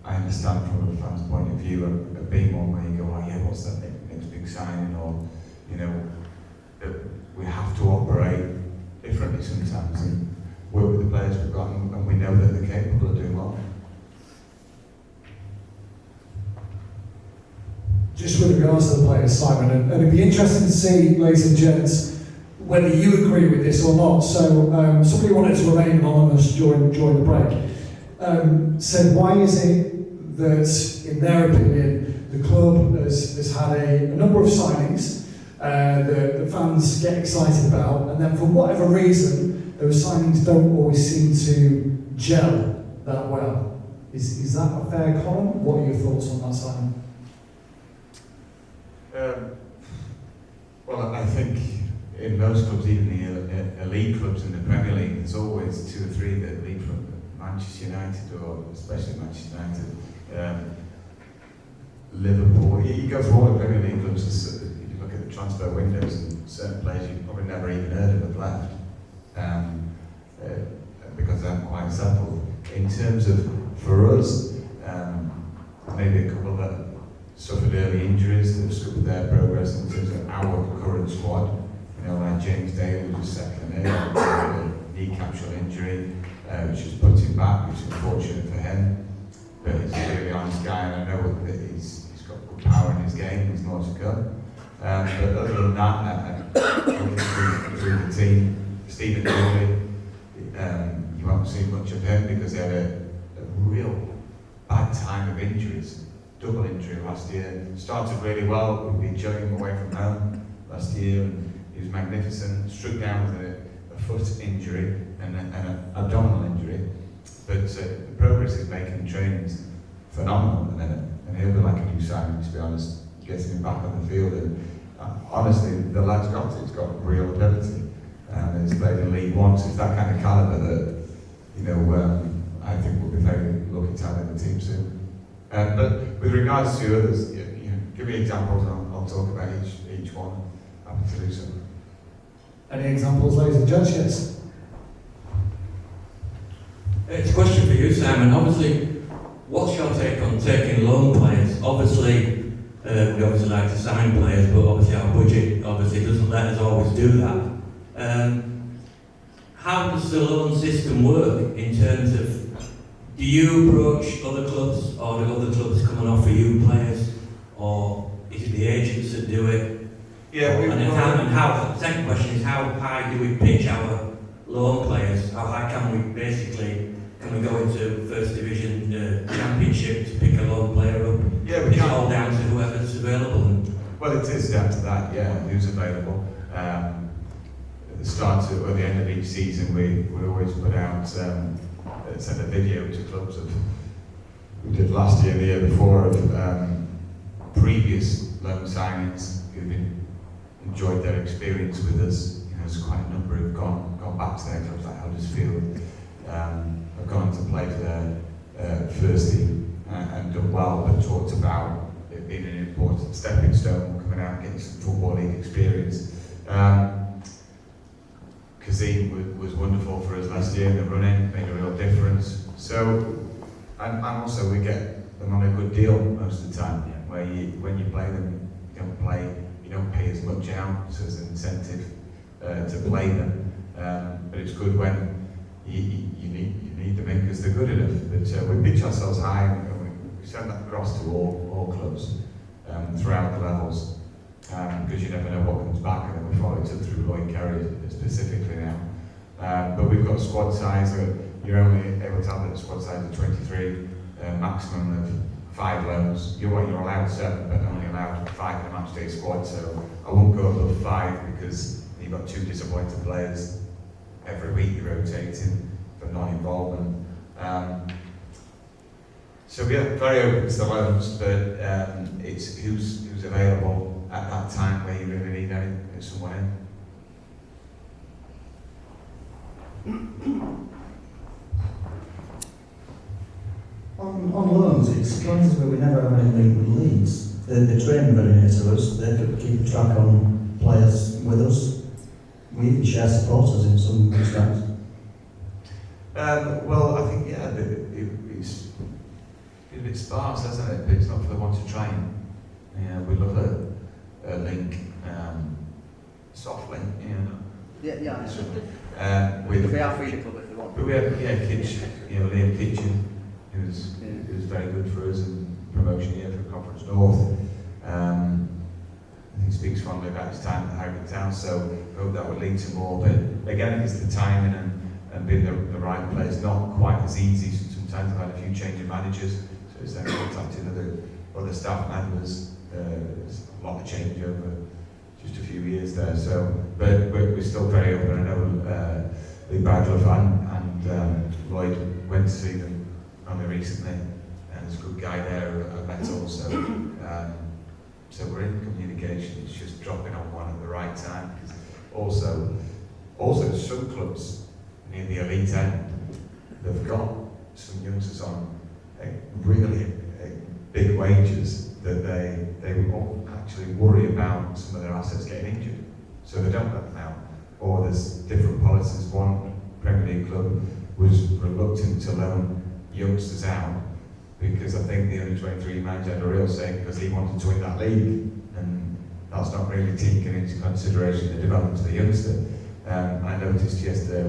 I understand from a fan's point of view of being one where you go, oh yeah, what's that next big signing, or that we have to operate differently sometimes and work with the players we've got, and we know that they're capable of doing well. Just with regards to the players, Simon, and it'd be interesting to see, ladies and gents, whether you agree with this or not. So somebody wanted to remain anonymous during the break. Said, why is it that, in their opinion, the club has had a number of signings that the fans get excited about, and then for whatever reason, those signings don't always seem to gel that well. Is that a fair comment? What are your thoughts on that, Simon? Well, I think in most clubs, even the elite clubs in the Premier League, there's always 2 or 3 that lead from Manchester United, or especially Manchester United, Liverpool. You go through all the Premier League clubs, if you look at the transfer windows, and certain players you've probably never even heard of have left, because they haven't quite settled. In terms of, for us, maybe a couple that suffered early injuries that have scuppered their progress in terms of our current squad. Like James Daly was just settling in, a knee capsule injury, which has put him back, which is unfortunate for him. But he's a really honest guy, and I know that he's got good power in his game, he's more to come. But other than that, through the team, Stephen Dooley, you won't see much of him because he had a real bad time of injuries. Double injury last year. Started really well. We've been showing him away from home last year, and he was magnificent. Struck down with a foot injury and an abdominal injury. But the progress he's making in training is phenomenal at the minute, and he'll be like a new signing, to be honest, getting him back on the field. And honestly, the lad's got it. He's got real ability, and he's played in League One, so it's that kind of calibre that I think we'll be very lucky to have in the team soon. But with regards to others, give me examples, and I'll talk about each one. Happy to do so. Any examples, ladies and gents? Yes. It's a question for you, Simon. Obviously, what's your take on taking loan players? Obviously, we obviously like to sign players, but obviously our budget obviously doesn't let us always do that. How does the loan system work in terms of, do you approach other clubs, or do other clubs come and offer you players, or is it the agents that do it? Yeah, second question is, how high do we pitch our loan players? How high can we go into first division championship to pick a loan player up? Yeah, we It's can. all down to whoever's available. Well, it is down to that, yeah, who's available. At the start or the end of each season, we always put out, send a video to clubs of, we did last year, the year before, of previous loan signings who've enjoyed their experience with us. You know, there's quite a number who've gone back to their clubs, like Huddersfield, have gone to play for their first team and done well, but talked about it being an important stepping stone, coming out and getting some Football League experience. Kazim was wonderful for us last year in the running, made a real difference. So, and also we get them on a good deal most of the time, where when you play them, you don't pay as much out, so there's an incentive to play them. But it's good when you need them in because they're good enough. But we pitch ourselves high, and we send that across to all clubs throughout the levels. Because you never know what comes back, and then we follow it up through Lloyd Kerry specifically now. But we've got a squad size that you're only able to have a squad size of 23, maximum of 5 loans. You're allowed 7, but only allowed 5 in a match day squad. So I won't go above 5 because you've got 2 disappointed players every week. You're rotating for non-involvement. So we're very open to the loans, but it's who's available at that time where you really need someone in. On loans, it surprises me we never have anything with Leeds. They train very near to us, they keep track on players with us. We even share supporters in some respects. Well, I think, yeah, it's been a bit sparse, hasn't it? But it's not for the one to train. Yeah, we love a link, soft link, you know. Yeah. We are free club if they want. But we have, Liam Kitchen, who's very good for us in promotion here for Conference North. He speaks fondly about his time at Harrogate Town, so I hope that will lead to more. But again, it's the timing and being the right place. Not quite as easy. Sometimes I've had a few change of managers, so it's then contacting other staff members. There's a lot of change over just a few years there. So, but we're still very open. I know Lee Badloff and Lloyd went to see them only recently, and there's a good guy there I met also. So we're in communication. It's just dropping on one at the right time. Also some clubs near the elite end, they've got some youngsters on really big wages that they won't actually worry about some of their assets getting injured, so they don't let them out. Or there's different policies. One Premier League club was reluctant to loan youngsters out because I think the under-23 manager had a real say because he wanted to win that league, and that's not really taken into consideration the development of the youngster. I noticed yesterday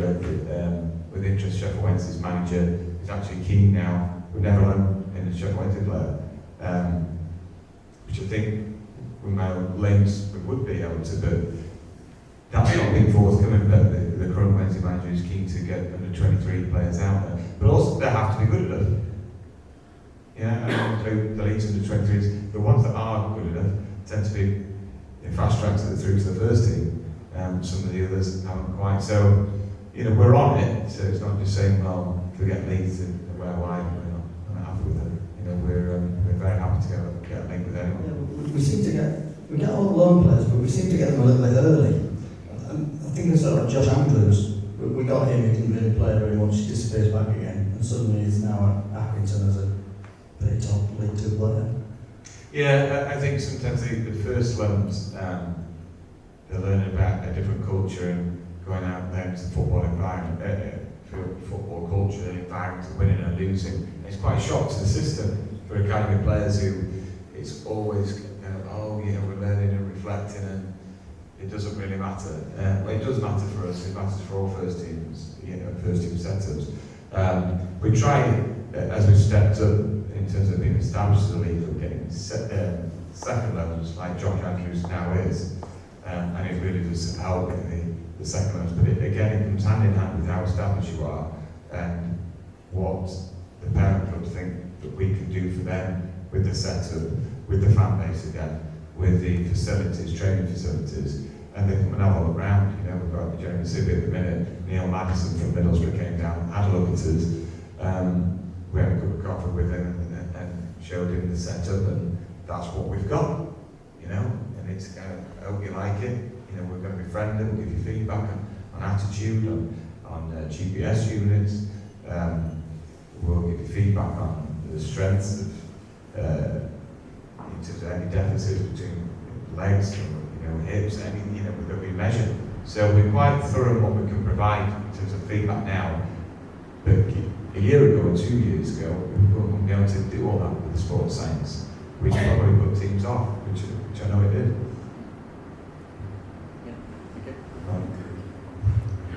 with interest Sheffield Wednesday's manager is actually keen now. We've never loaned in a Sheffield Wednesday player, which I think with my links we would be able to, but that's not been forthcoming. But the current Wednesday manager is keen to get under 23 players out there, but also they have to be good enough. Yeah, the leagues under 23s, the ones that are good enough tend to be in fast tracks through to the first team. Some of the others haven't quite. So, we're on it. So it's not just saying, well, forget Leeds and wear white. We're not happy with it. We're very happy to get a link with anyone. Yeah, we get all the loan players, but we seem to get them a little bit early. I think it's like Josh Andrews. We got him, he didn't really play very much, he disappears back again, and suddenly he's now at Accrington as a pretty top League 2 player. Yeah, I think sometimes the first loans, they're learning about a different culture and going out there into the football environment football culture, the environment of winning and losing. It's quite a shock to the system for academy players who it's always, oh yeah, we're learning and reflecting and it doesn't really matter. Well, it does matter for us, it matters for all first teams, first team setups. We try, as we've stepped up in terms of being established as a league, of getting second levels like Josh Andrews now is, and it really does help in the second levels. But it comes hand in hand with how established you are and what the parent clubs think that we can do for them with the setup, with the fan base again, with the facilities, training facilities, and they come and have a look round. We've got Jeremy Sibby at the minute, Neil Madison from Middlesbrough came down, had a look at us. We had a cup of coffee with him and showed him the setup, and that's what we've got, and it's kind of, I hope you like it. We're going to be friendly, we'll give you feedback on attitude, on GPS units, we'll give you feedback on the strengths of, in terms of any deficits between legs, hips, anything, that we measure. So we're quite thorough in what we can provide in terms of feedback now. But a year ago or 2 years ago, we wouldn't be able to do all that with the sports science, which probably put teams off, which I know it did.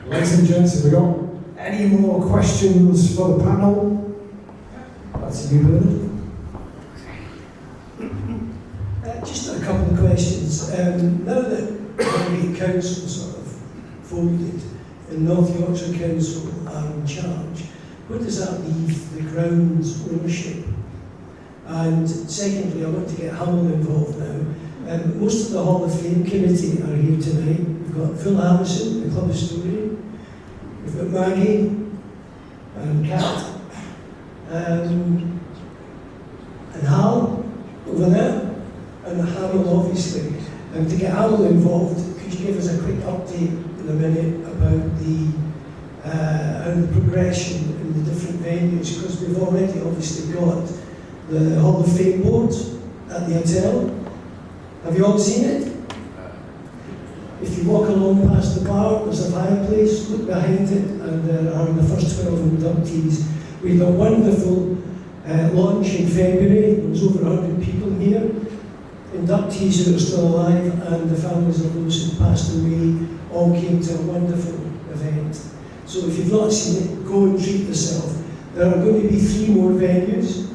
Ladies and gents, have we got any more questions for the panel? That's you, Bernard. Just a couple of questions. Now that Harrogate Council sort of folded and North Yorkshire Council are in charge, where does that leave the grounds ownership? And secondly, I want to get Hamill involved now. Most of the Hall of Fame committee are here tonight. We've got Phil Harrison, the club historian. We've got Maggie and Kat and Hal over there. And Hamill, obviously. And to get Hamill involved, could you give us a quick update in a minute about the progression in the different venues? Because we've already obviously got the Hall of Fame board at the hotel. Have you all seen it? If you walk along past the bar, there's a fireplace, look behind it, and there are the first 12 inductees. We had a wonderful launch in February. There was over 100 people here. Inductees who are still alive and the families of those who passed away all came to a wonderful event. So if you've not seen it, go and treat yourself. There are going to be 3 more venues,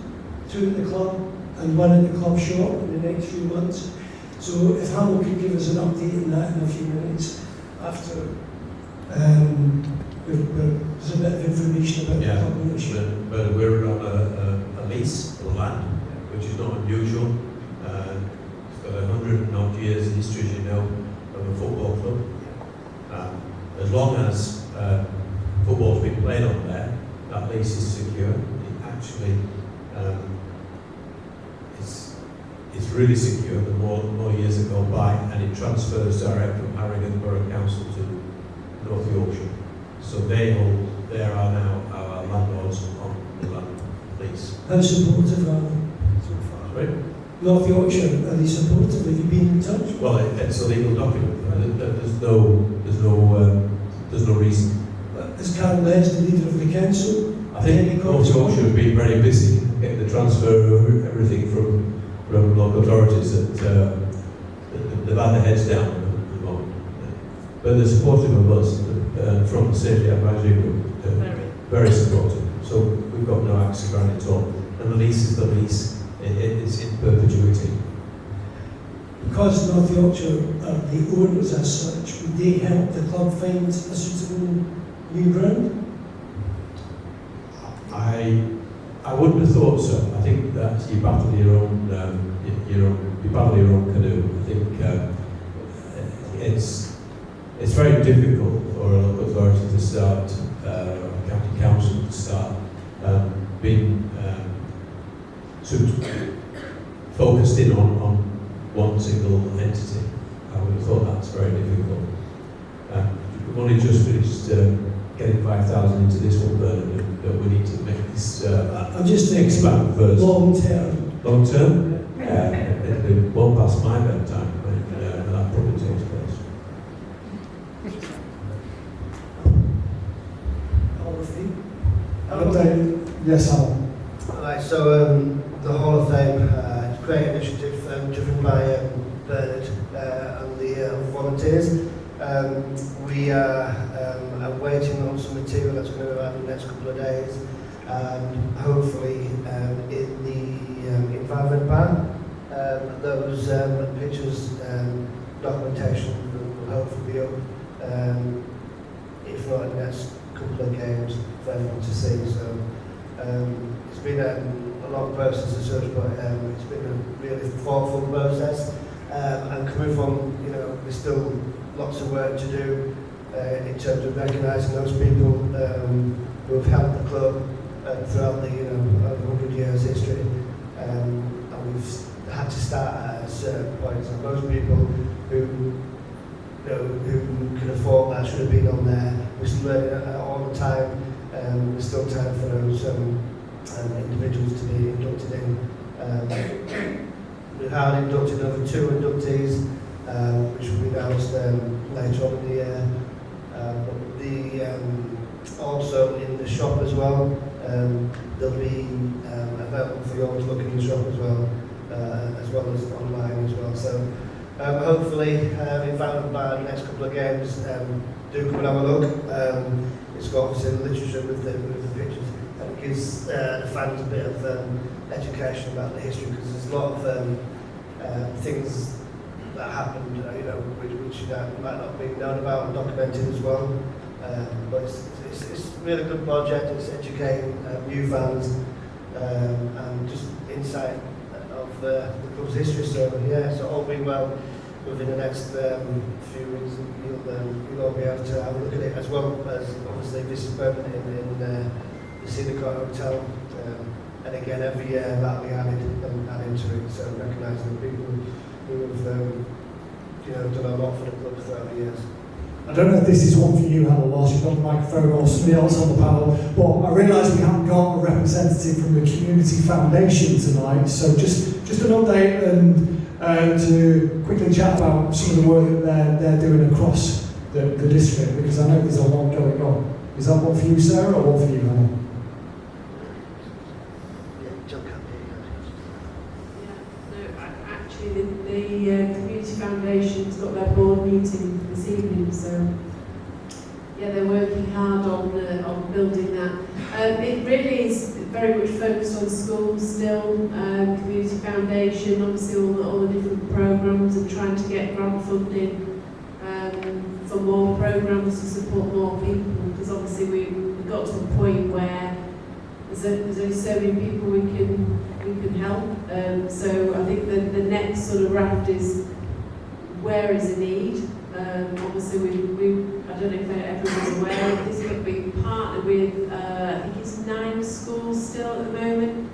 2 at the club and 1 at the club shop in the next few months. So if Hamill could give us an update on that in a few minutes after there's a bit of information about the club ownership. But we're on a lease for the land, which is not unusual. It's got 100 and odd years of history, as you know, of a football club. As long as football's been played on there, that lease is secure. It actually it's really secure. The more years that go by, and it transfers direct from Harrogate Borough Council to North Yorkshire. So they are now our landlords on the land lease. How supportive are they so far? Right? North Yorkshire, are they supportive? Have you been in touch? Well, it's a legal document. There's no reason. Is Carol Les the leader of the council? I think North Yorkshire have been very busy getting the transfer of everything from local authorities that they've had their heads down at the moment. But they're supportive of us from the Safety Advisory Group. Very supportive. So we've got no axe to grind at all. And the lease is the lease. It's in perpetuity. Because North Yorkshire are the owners as such, would they help the club find a suitable new ground? I wouldn't have thought so. I think that you battle your own canoe. I think it's very difficult for a local authority to start, or a county council to start being focused in on one single entity. I would have thought that's very difficult. We've only just finished getting 5,000 into this one, Bernard, but we need to make this I'm just thinking expand first. Long term. Long term? It won't pass my bedtime when that probably takes place. Hall of update. Yes, Alan. Right, so the Hall of Fame, it's a great initiative driven by Bernard and the volunteers. We are waiting on some material that's going to arrive in the next couple of days, and hopefully in the environment ban, those pictures, documentation will hopefully be up, if not in the next couple of games for everyone to see. So it's been a long process as such, but it's been a really thoughtful process. And coming from, there's still lots of work to do in terms of recognising those people who have helped the club throughout the over 100 years history. And we've had to start at a certain point. So most people who can afford that should have been on there. We're still learning all the time. There's still time for those individuals to be inducted in. We've had inducted over 2 inductees, which will be announced later on in the year. But also in the shop as well, they'll be available for you all to look in the shop as well as online as well. So hopefully, in fact, by the next couple of games, do come and have a look. It's got obviously the literature with the pictures, and it gives the fans a bit of education about the history, because there's a lot of things that happened, which might not be known about and documented as well. But it's a really good project. It's educating new fans and just insight of the club's history. So yeah, so all being well, within the next few weeks, you'll all be able to have a look at it, as well as obviously this is permanent in the Cedar Court Hotel. And again, every year that'll be added into it. So recognising the people who have done a lot for the club throughout the years. I don't know if this is one for you, Hannah, whilst you've got the microphone, or somebody else on the panel, but I realise we haven't got a representative from the Community Foundation tonight, so just an update and to quickly chat about some of the work that they're doing across the district, because I know there's a lot going on. Is that one for you, Sarah, or one for you, Hannah? Actually, the Community Foundation's got their board meeting this evening, so yeah, they're working hard on building that. It really is very much focused on schools still. Community Foundation, obviously all the different programmes, and trying to get grant funding for more programmes to support more people, because obviously we've got to a point where there's only so many people we can help. So I think the next sort of raft is where is a need. Obviously I don't know if everyone's aware of this, but we partnered with I think it's 9 schools still at the moment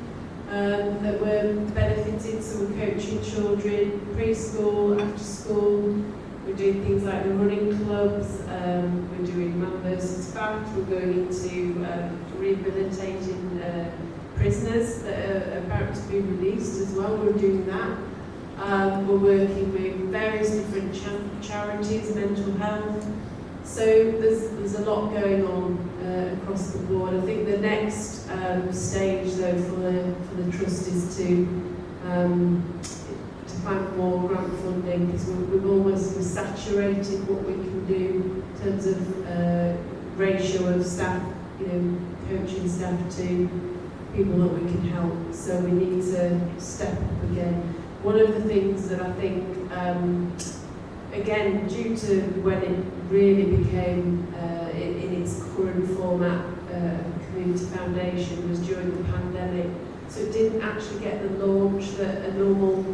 that we're benefiting. So we're coaching children, preschool, after school. We're doing things like the running clubs. We're doing man versus fact. We're going into rehabilitating prisoners that are about to be released as well. We're doing that. We're working with various different charities, mental health. So there's a lot going on across the board. I think the next stage, though, for the trust is to find more grant funding, because we've almost saturated what we can do in terms of ratio of staff, coaching staff to people that we can help. So we need to step up again. One of the things that I think, again, due to when it really became in its current format, Community Foundation, was during the pandemic. So it didn't actually get the launch that a normal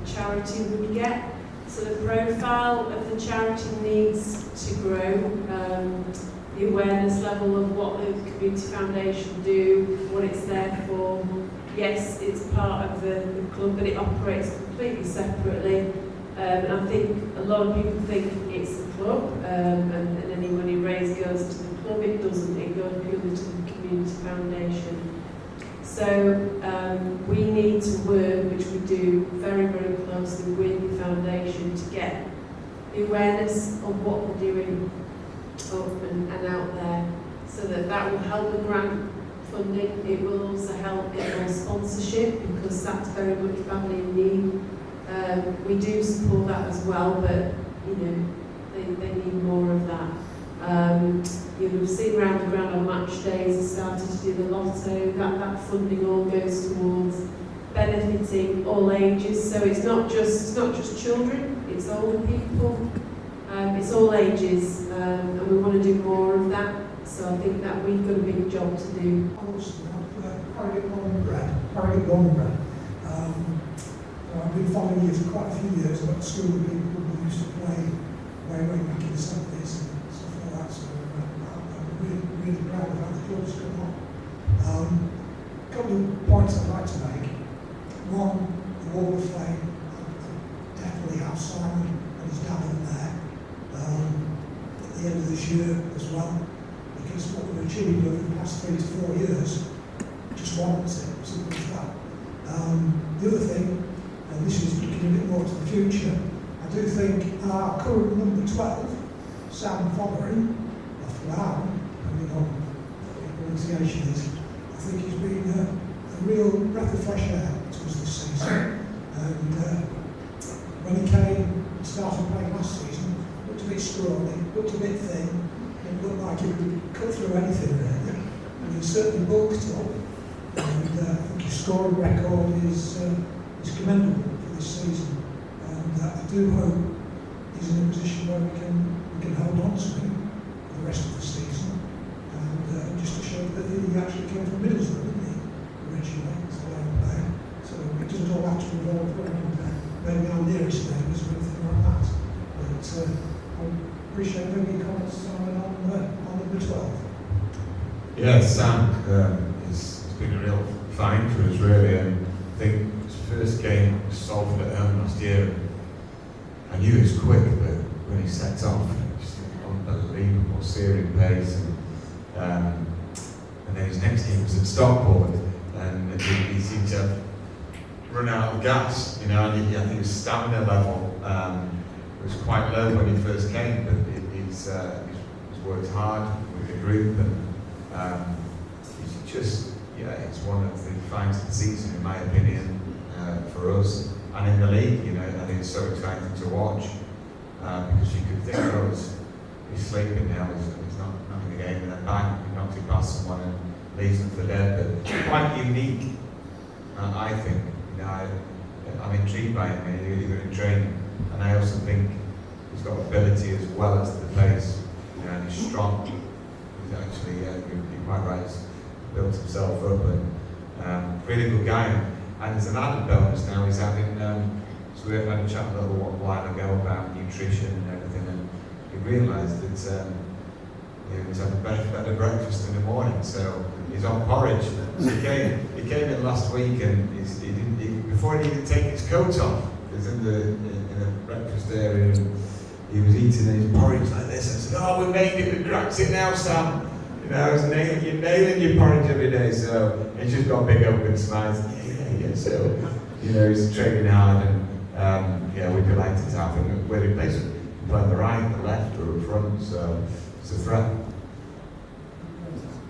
charity would get. So the profile of the charity needs to grow. The awareness level of what the Community Foundation do, what it's there for. Yes, it's part of the club, but it operates completely separately. And I think a lot of people think it's the club, and any money raised goes to the club. It doesn't. It goes purely to the Community Foundation. So we need to work, which we do very, very closely with the foundation, to get the awareness of what we're doing up and out there, so that will help the grant funding. It will also help get more sponsorship because that's very much badly in need. We do support that as well, but you know, they need more of that. You'll have seen round the ground on match days, they started to do the lotto. That funding all goes towards benefiting all ages. So it's not just children, it's older people, it's all ages, and we want to do more of that. So I think that we've got a big job to do. Harrogate born and bred. I've been following you for quite a few years. I went to school with people who used to play way back in the 70s and stuff like that. So I'm really proud of how the club's come on. A couple of points I'd like to make. One, the Wall of Fame. I definitely have Simon and his dad in there at the end of this year as well. Because what we've achieved over the past 3 to 4 years just warrants it, simple as that. The other thing, and this is looking a bit more to the future, I do think our current number 12, Sam Fothery, or Flower, depending on what your pronunciation is, I think he's been a real breath of fresh air to us this season. And when he came and started playing last season, looked a bit scrawny, looked a bit thin, it looked like he could cut through anything really. And he certainly bulked up. And I think his scoring record is commendable for this season. And I do hope he's in a position where we can hold on to him for the rest of the season. And just to show that he actually came from Middlesbrough, didn't he, originally, as a lone player. So it doesn't all have to involve maybe our nearest neighbours or anything like that. But I appreciate maybe comments on number 12. Yeah, Sam has been a real find for us really, and I think his first game was Salford at home last year. I knew he was quick, but when he set off, just unbelievable searing pace. And then his next game was at Stockport, and he seemed to have run out of gas, you know, and I think his stamina level was quite low when he first came, but he's worked hard with the group, and he's just, it's one of the finds of the season, in my opinion, for us, and in the league, you know. I think it's so exciting to watch, because you could think, oh, he's sleeping now, he's not in the game, and then bang, he knocks it past someone and leaves them for dead, but quite unique, I think. You know, I'm intrigued by him, either in training, and I also think he's got ability as well as the pace, you know, and he's strong. He's actually, you're quite right, he's built himself up, and really good guy. And there's an added bonus now, he's having, so we had a chat a little while ago about nutrition and everything, and we realised that he's having a better breakfast in the morning, so he's on porridge. So he came in last week, and before he even take his coat off, he's in the breakfast area, and he was eating his porridge like this. I said, "Oh, we made it, we cracked it now, Sam. You know, you're nailing your porridge every day." So he's just got big open smiles. Yeah. So, you know, he's training hard, and we're delighted to have him. Whether he plays on the right, the left, or up front, so it's a threat.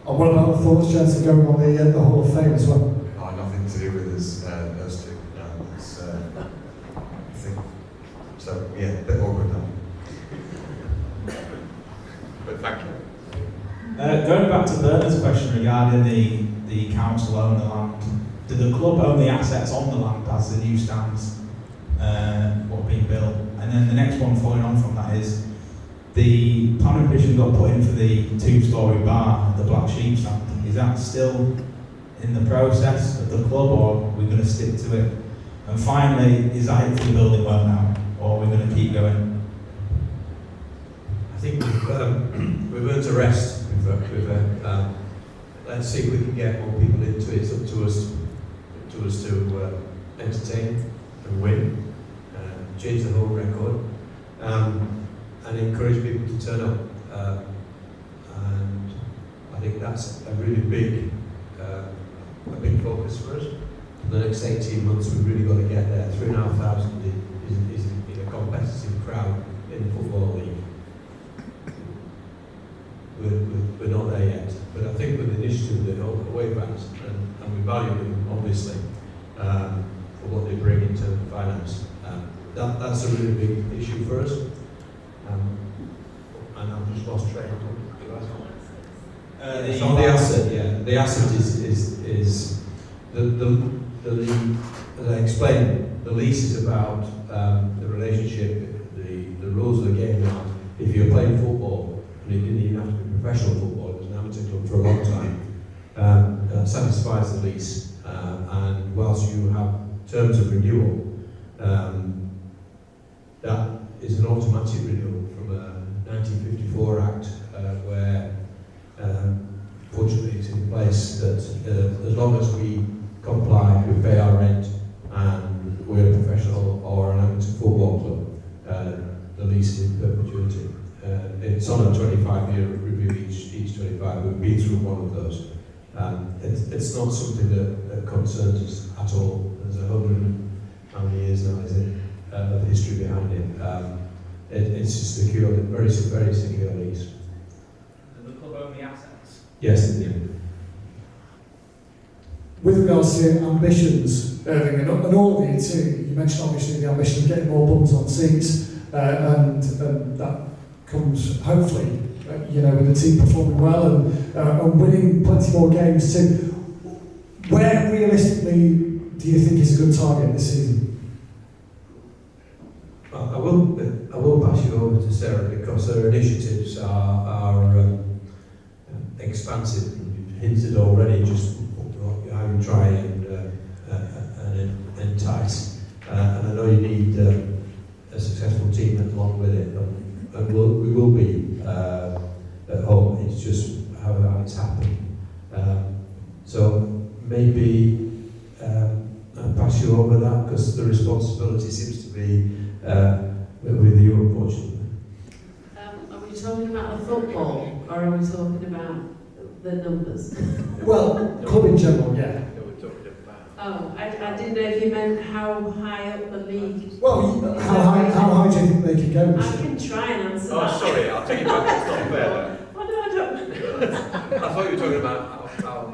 And what about the thoughts, Chance, of going on the Hall of Fame as well? Oh, nothing to do with us, those two. No, it's, I think, so yeah, a bit awkward now. But thank you. Going back to Bernard's question regarding the council own the land, do the club own the assets on the land as the new stands what being built? And then the next one following on from that is the planning permission got put in for the 2-storey bar at the Black Sheep stand. Is that still in the process of the club, or are we going to stick to it? And finally, is that it for the building work now, or are we going to keep going? I think we've earned a rest. Let's see if we can get more people into it. It's up to us to entertain and win, change the home record, and encourage people to turn up. And I think that's a really big focus for us. For the next 18 months, we've really got to get there. 3,500 is in a competitive crowd in the Football League. We're not there yet, but I think with the initiative that Away value them, obviously, for what they bring into finance. That's a really big issue for us. And I've just lost track of the last one. It's on the asset, yeah. The asset is as I explained, the lease is about the relationship, the rules of the game. Now, if you're playing football, and you didn't even have to be professional football, it was an amateur club for a long time, that satisfies the lease. And whilst you have terms of renewal, that is an automatic renewal from a 1954 Act, where fortunately it's in place that as long as we comply, we pay our rent, and we're a professional or an amateur football club, the lease is in perpetuity. It's on a 25-year review each 25. We've been through one of those. It's not something that concerns us at all. There's 100, how many years now is it, of history behind it. It's just secure, very secure lease. And the club own the assets? Yes, indeed. With regards to ambitions, Irving, and all of you too, you mentioned obviously the ambition of getting more bums on seats, and that comes hopefully, with the team performing well and winning plenty more games too. Where realistically do you think is a good target this season? I will pass you over to Sarah, because her initiatives are expansive. You've hinted already, just how you try and entice. And I know you need a successful team along with it, and we will be at home. It's just how it's happened. So maybe I'll pass you over that, because the responsibility seems to be with you, unfortunately. Are we talking about the football, or are we talking about the numbers? Well, club in general, yeah. Oh, I didn't know if you meant how high up the league. Well, how high do you think they can go? I can try and answer that. Oh, sorry, I'll take it back. It's not fair. Oh, no, I don't. I thought you were talking about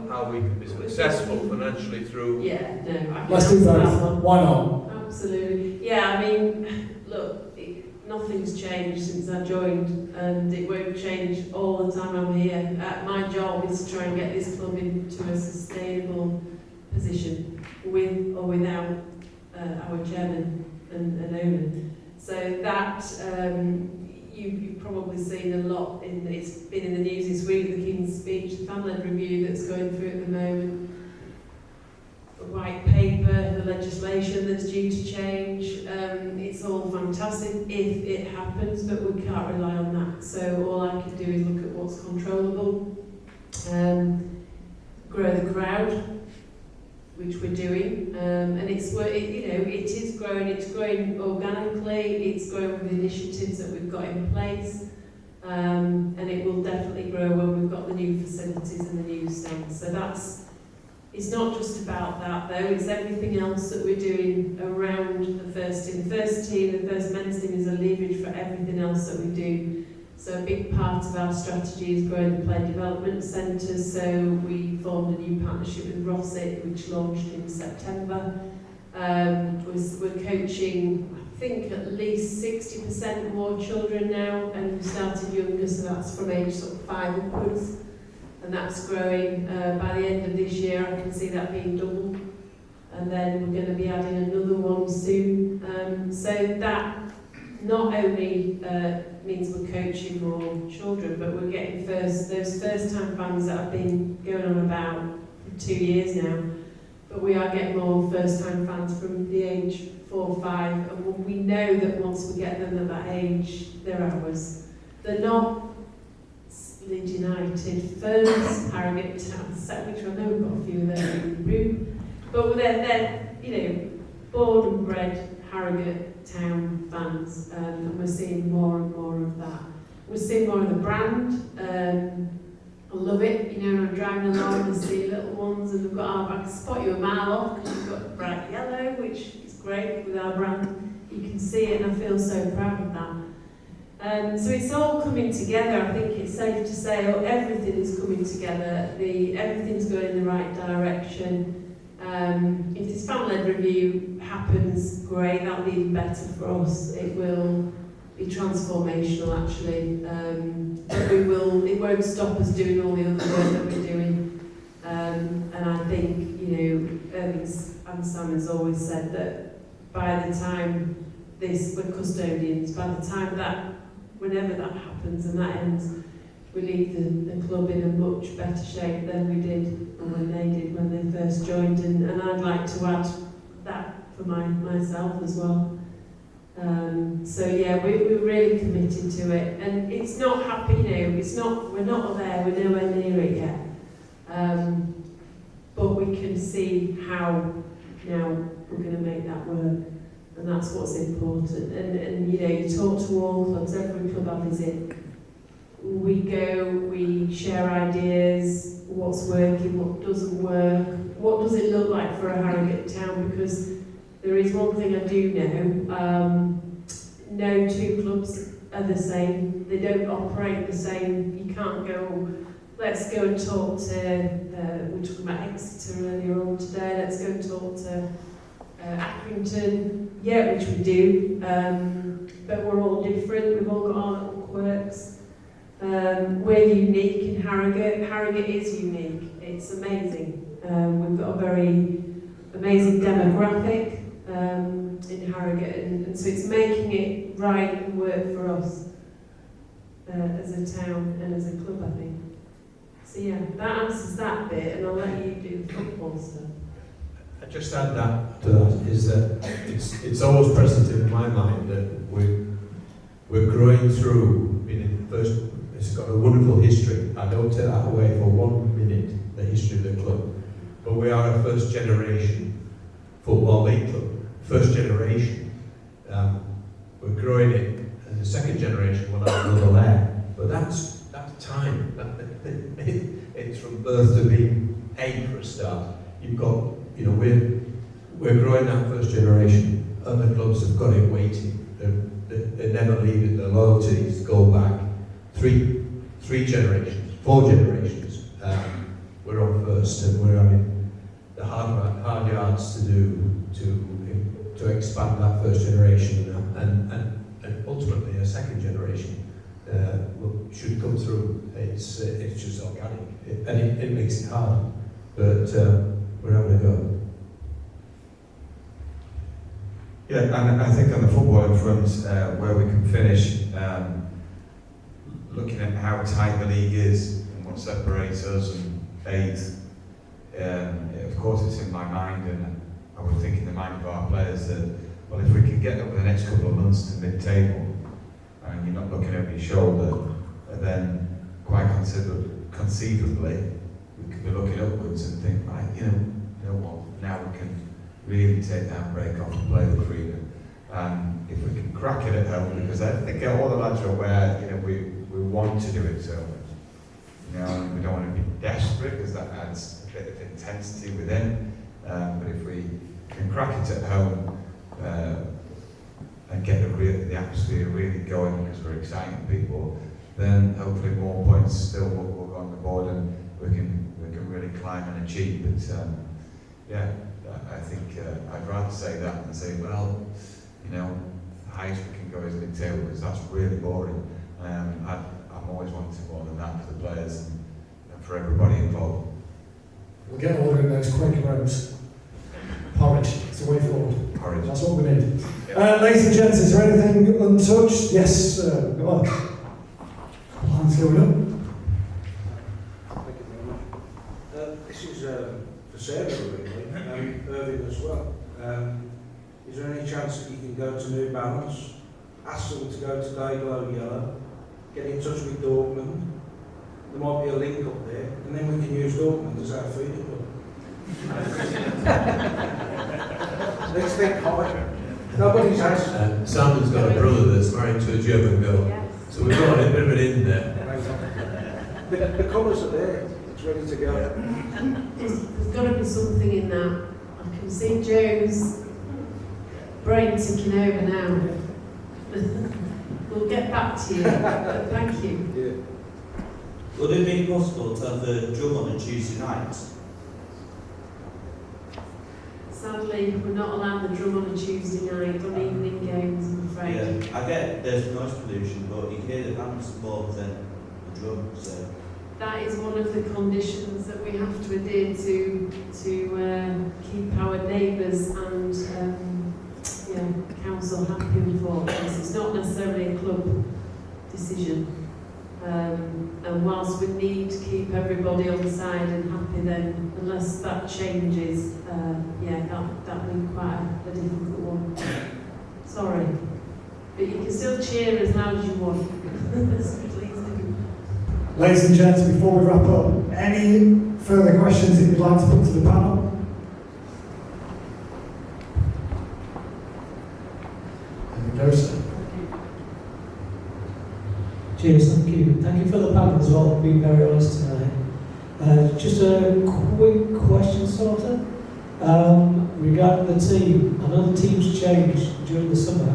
how we can be successful financially through. Yeah, no. I can Let's do answer both. that one. Why not? Absolutely. Yeah, I mean, look, nothing's changed since I joined, and it won't change all the time I'm here. My job is to try and get this club into a sustainable position, with or without our chairman and owner. So that you've probably seen a lot. It's been in the news this week. The King's Speech, the fan-led review that's going through at the moment. The white paper, the legislation that's due to change. It's all fantastic if it happens, but we can't rely on that. So all I can do is look at what's controllable, grow the crowd, which we're doing, and it is growing. It's growing organically. It's growing with initiatives that we've got in place, and it will definitely grow when we've got the new facilities and the new stands. So it's not just about that though. It's everything else that we're doing around the first team. The first men's team is a leverage for everything else that we do. So a big part of our strategy is growing the player development centres. So we formed a new partnership with Rossett, which launched in September. We're coaching, I think, at least 60% more children now, and we started younger, so that's from age sort of 5 upwards, and that's growing. By the end of this year, I can see that being double, and then we're going to be adding another one soon. So that not only means we're coaching more children, but we're getting those first-time fans that have been going on about for 2 years now. But we are getting more first-time fans from the age 4 or 5, and we know that once we get them at that age, they're ours. They're not Leeds United, Ferns, Harrogate Town, which I know we've got a few of them in the room, but they're born and bred Harrogate Town fans, and we're seeing more and more of that. We're seeing more of the brand. I love it, I'm driving along and see little ones, and we've got I can spot you a mile off because you've got bright yellow, which is great with our brand. You can see it, and I feel so proud of that. So it's all coming together. I think it's safe to say everything is coming together. Everything's going in the right direction. If this fan-led review happens, great, that'll be even better for us. It will be transformational actually, but it won't stop us doing all the other work that we're doing. And I think, and Simon's always said that by the time we're custodians, by the time whenever that happens and that ends, we leave the club in a much better shape than we did, or when they did when they first joined, and I'd like to add that for myself as well. So yeah, we're really committed to it, and it's not happy, we're not there, we're nowhere near it yet. But we can see how now we're going to make that work, and that's what's important. And you talk to all clubs, every club I visit, we go, we share ideas, what's working, what doesn't work, what does it look like for a Harrogate town, because there is one thing I do know, no two clubs are the same, they don't operate the same. You can't go, let's go and talk to, we were talking about Exeter earlier on today, let's go and talk to Accrington, yeah, which we do, but we're all different, we've all got our little quirks. We're unique in Harrogate. Harrogate is unique. It's amazing. We've got a very amazing demographic in Harrogate, and so it's making it right and work for us as a town and as a club, I think. So yeah, that answers that bit, and I'll let you do the football stuff. I just add that to that is that it's always present in my mind that we're growing through being in the first. It's got a wonderful history. I don't take that away for 1 minute, the history of the club. But we are a first generation football league club. First generation. We're growing it, and the second generation will have another layer. But that's time. It's from birth to being 8 for a start. You've got, we're growing that first generation. Other clubs have got it waiting. They never leave it. Their loyalties go back. Three generations, 4 generations. We're on first, and we're having the hard yards to do to expand that first generation, and ultimately a second generation should come through. It's just organic, and it makes it hard, but we're having a go. Yeah, and I think on the footballing front, where we can finish. Looking at how tight the league is and what separates us and 8th, of course it's in my mind, and I would think in the mind of our players that, well, if we can get over the next couple of months to mid-table and you're not looking over your shoulder, then quite conceivably we could be looking upwards and think, right, you know what, now we can really take that break off and play with freedom. If we can crack it at home, because I think all the lads are aware, we want to do it so much. And we don't want to be desperate, because that adds a bit of intensity within. But if we can crack it at home and get the atmosphere really going, because we're exciting people, then hopefully more points still will go on the board, and we can really climb and achieve. But yeah, I think I'd rather say that than say, well, the highest we can go is mid-table, because that's really boring. I'm always wanting more than that for the players and for everybody involved. We'll get ordering those Quaker roads. Porridge, it's the way forward. Porridge. That's what we need. Ladies and gents, is there anything untouched? Yes, sir. Go on. Plans going up. Thank you very much. This is for Sarah, really, Irving as well. Is there any chance that you can go to New Balance, ask them to go to Dayglow Yellow, get in touch with Dortmund? There might be a link up there, and then we can use Dortmund as our feeder club. Let's think higher. Nobody's asked. Simon's got a brother that's married to a German girl, so we've got a bit of it in there. The colours are there, it's ready to go. There's got to be something in that. I can see Joe's brain ticking over now. We'll get back to you, but thank you. Yeah. Would it be possible to have the drum on a Tuesday night? sadly, we're not allowed the drum on a Tuesday night, on evening games, I'm afraid. Yeah, I get there's noise pollution, but you hear the bands more than the drum, so... That is one of the conditions that we have to adhere to keep our neighbours and council happy, unfortunately. It's not necessarily a club decision. And whilst we need to keep everybody on side and happy, then unless that changes, that'll be quite a difficult one. Sorry. But you can still cheer as loud as you want. Please do. Ladies and gents, before we wrap up, any further questions that you'd like to put to the panel? There we go, sir. Cheers, thank you. Thank you for the panel as well, being very honest tonight. Just a quick question, sort of, regarding the team. I know the team's changed during the summer.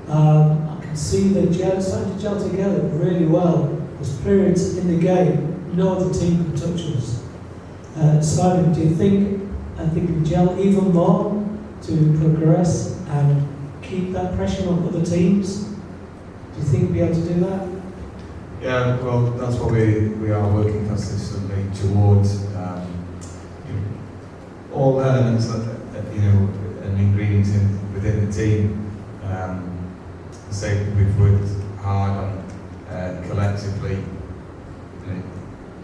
I can see that starting to gel together really well. There's periods in the game no other team can touch us. Simon, do you think we can gel even more to progress and keep that pressure on other teams? Do you think we'll be able to do that? Yeah, well, that's what we are working consistently towards. All the elements and ingredients within the team. Say we've worked hard on collectively.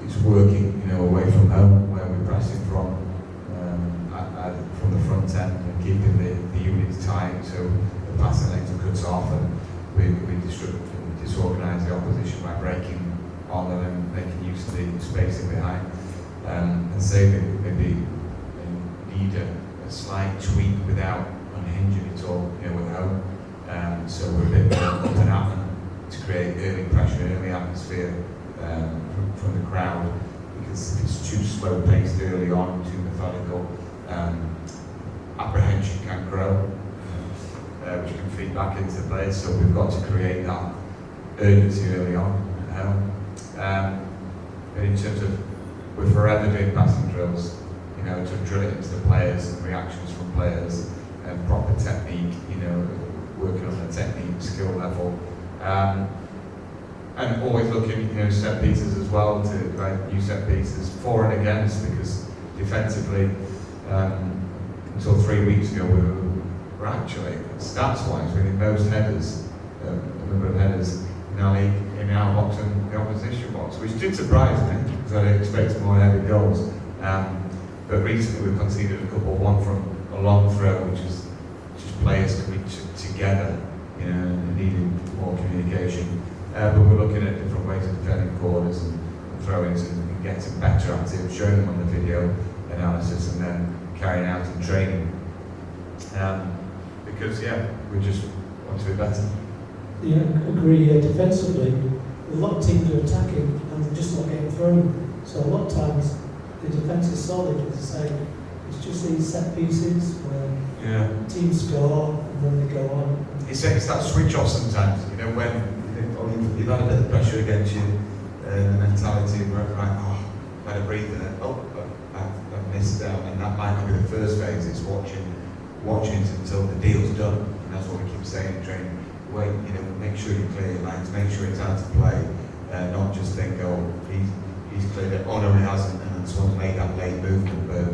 It's working, away from home where we're pressing from the front end and keeping the units tight, so the passing lanes are cut off and we disorganise the opposition by breaking on them and making use of the spacing behind. And say that maybe need a slight tweak without unhinging it all, with home. So we're a bit more up and at them to create early pressure, early atmosphere from the crowd, because if it's too slow paced early on, too methodical, apprehension can grow, which can feed back into the players. So we've got to create that urgency early on. But in terms of, we're forever doing passing drills, to drill it into the players and reactions from players and proper technique, working on the technique skill level. And always looking, set pieces as well, to new set pieces for and against, because defensively, until 3 weeks ago, we were actually, stats-wise, winning most headers, the number of headers in our league, in our box and the opposition box, which did surprise me, because I expected more heavy goals. But recently we've conceded a couple, one from a long throw, which is just players coming together, and needing more communication. But we're looking at different ways of defending corners and throw-ins and getting better at it, showing them on the video analysis and then carrying out in training. Because, we just want to be better. Yeah, I agree. Defensively, a lot of teams are attacking and they're just not getting through. So a lot of times the defence is solid, as I say. It's just these set pieces where teams score and then they go on. It's that switch off sometimes, when you've had a bit of pressure against you, the mentality of better breathe and then, I've missed out, and that might not be the first phase. It's watching it until the deal's done, and that's what we keep saying in training. Wait, make sure you clear your lines, make sure it's out to play, not just think, he's cleared it, no he hasn't, and then someone's made that late movement. But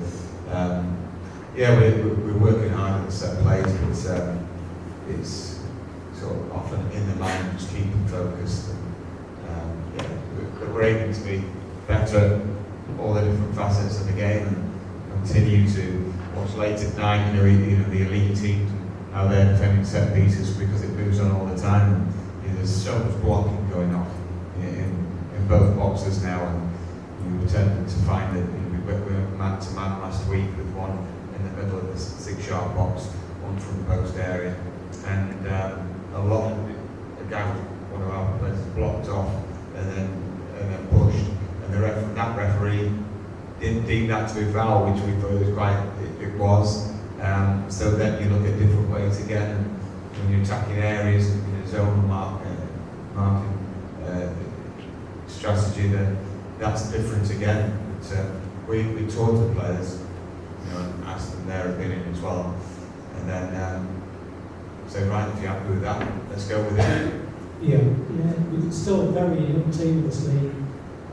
we're working hard at the set plays, but it's sort of often in the mind, just keeping focused. We're aiming to be better at all the different facets of the game and continue to watch late at night, the elite teams, how they're defending set pieces, because it moves on all the time. And, there's so much blocking going on in both boxes now, and we tend to find that we went man to man last week with one in the middle of the 6-yard box, one from the post area, and a lot of the guy, one of our players, blocked off and then pushed, and that referee didn't deem that to be foul, which we thought it was. So then you look at different ways again, and when you're attacking areas in a zone marking strategy, then that's different again. But we taught the players and ask them their opinion as well. And then say, right, if you're happy with that, let's go with it. Yeah, we're still a very young team in this league.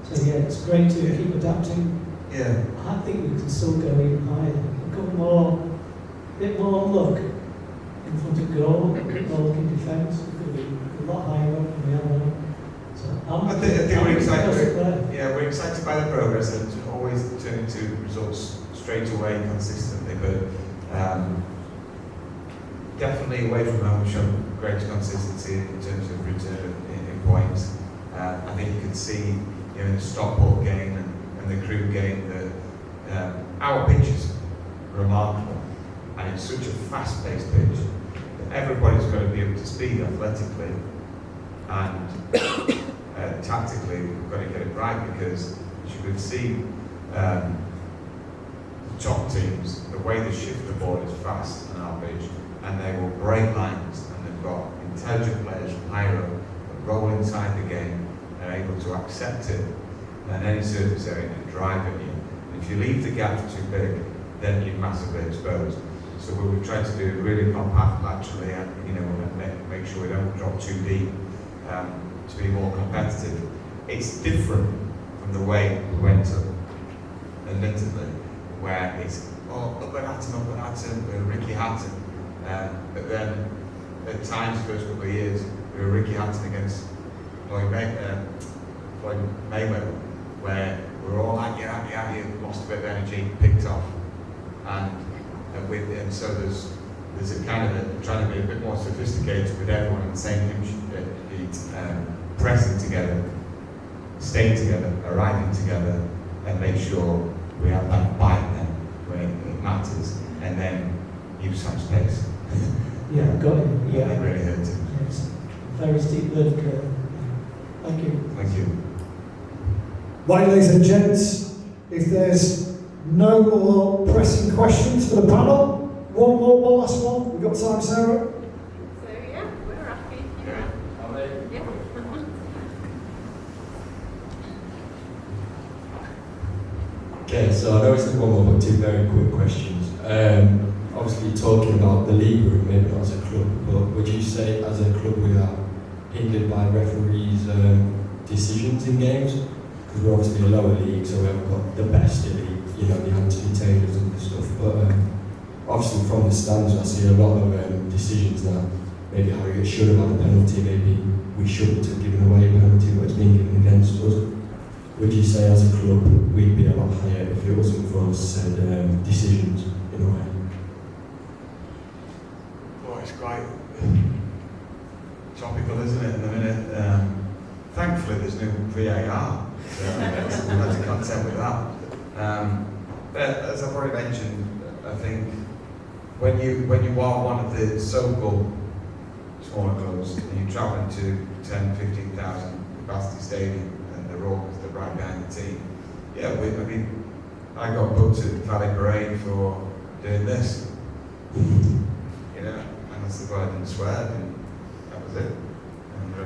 So yeah, it's great to keep adapting. Yeah. I think we can still go even higher. We've got a bit more luck in front of goal, a bit more luck in defence. We could be a lot higher up than we are now. So I think we're excited. Yeah, we're excited by the progress and always turning to results straight away consistently. But definitely away from home, we've shown great consistency in terms of return in points. I think you can see, in the Stockport game and the Crewe game that our pitch is remarkable, and it's such a fast-paced pitch that everybody's got to be up to speed athletically and tactically. We've got to get it right, because as you can see, the top teams, the way they shift the ball is fast on our pitch, and they will break lines, and they've got intelligent players from higher up that roll inside the game and are able to accept it and any surface area and drive at you. And if you leave the gap too big, then you're massively exposed. So what we've tried to do is really compact laterally, and make sure we don't drop too deep to be more competitive. It's different from the way we went to admittedly, where it's up at him, we're Ricky Hatton. But then at times, first couple of years, we were Ricky Hatton against Floyd Mayweather, where we were all like, yeah, you lost a bit of energy, picked off. And so there's a kind of trying to be a bit more sophisticated with everyone on the same sheet, pressing together, staying together, arriving together, and make sure we have that bite then where it matters, and then use some space. Yeah, got it. Yeah. That really hurt it. Yes. Very steep learning curve. Thank you. Thank you. Right, ladies and gents, if there's no more pressing questions for the panel, one last one. We've got time, Sarah? So yeah, we're happy. Yeah. Okay, so I know it's one more, but two very quick questions. Obviously, you're talking about the league room, maybe not as a club, but would you say as a club we are hindered by referees' decisions in games? Because we're obviously a lower league, so we haven't got the best elite, the Anthony Taylors and stuff. But obviously, from the stands, I see a lot of decisions that maybe Harrogate should have had a penalty, maybe we shouldn't have given away a penalty, but it's been given against us. Would you say as a club we'd be a lot higher if it wasn't for said decisions in a way? Oh, it's quite topical, isn't it, in the minute? Thankfully there's no VAR, so we'll have to contend with that. But as I've already mentioned, I think when you are one of the so-called smaller clubs and you're travelling to 10, 15,000 capacity stadium, they're all right behind the team. Yeah, I got booked at Valley Parade for doing this. And I said, well, I didn't swear, and that was it.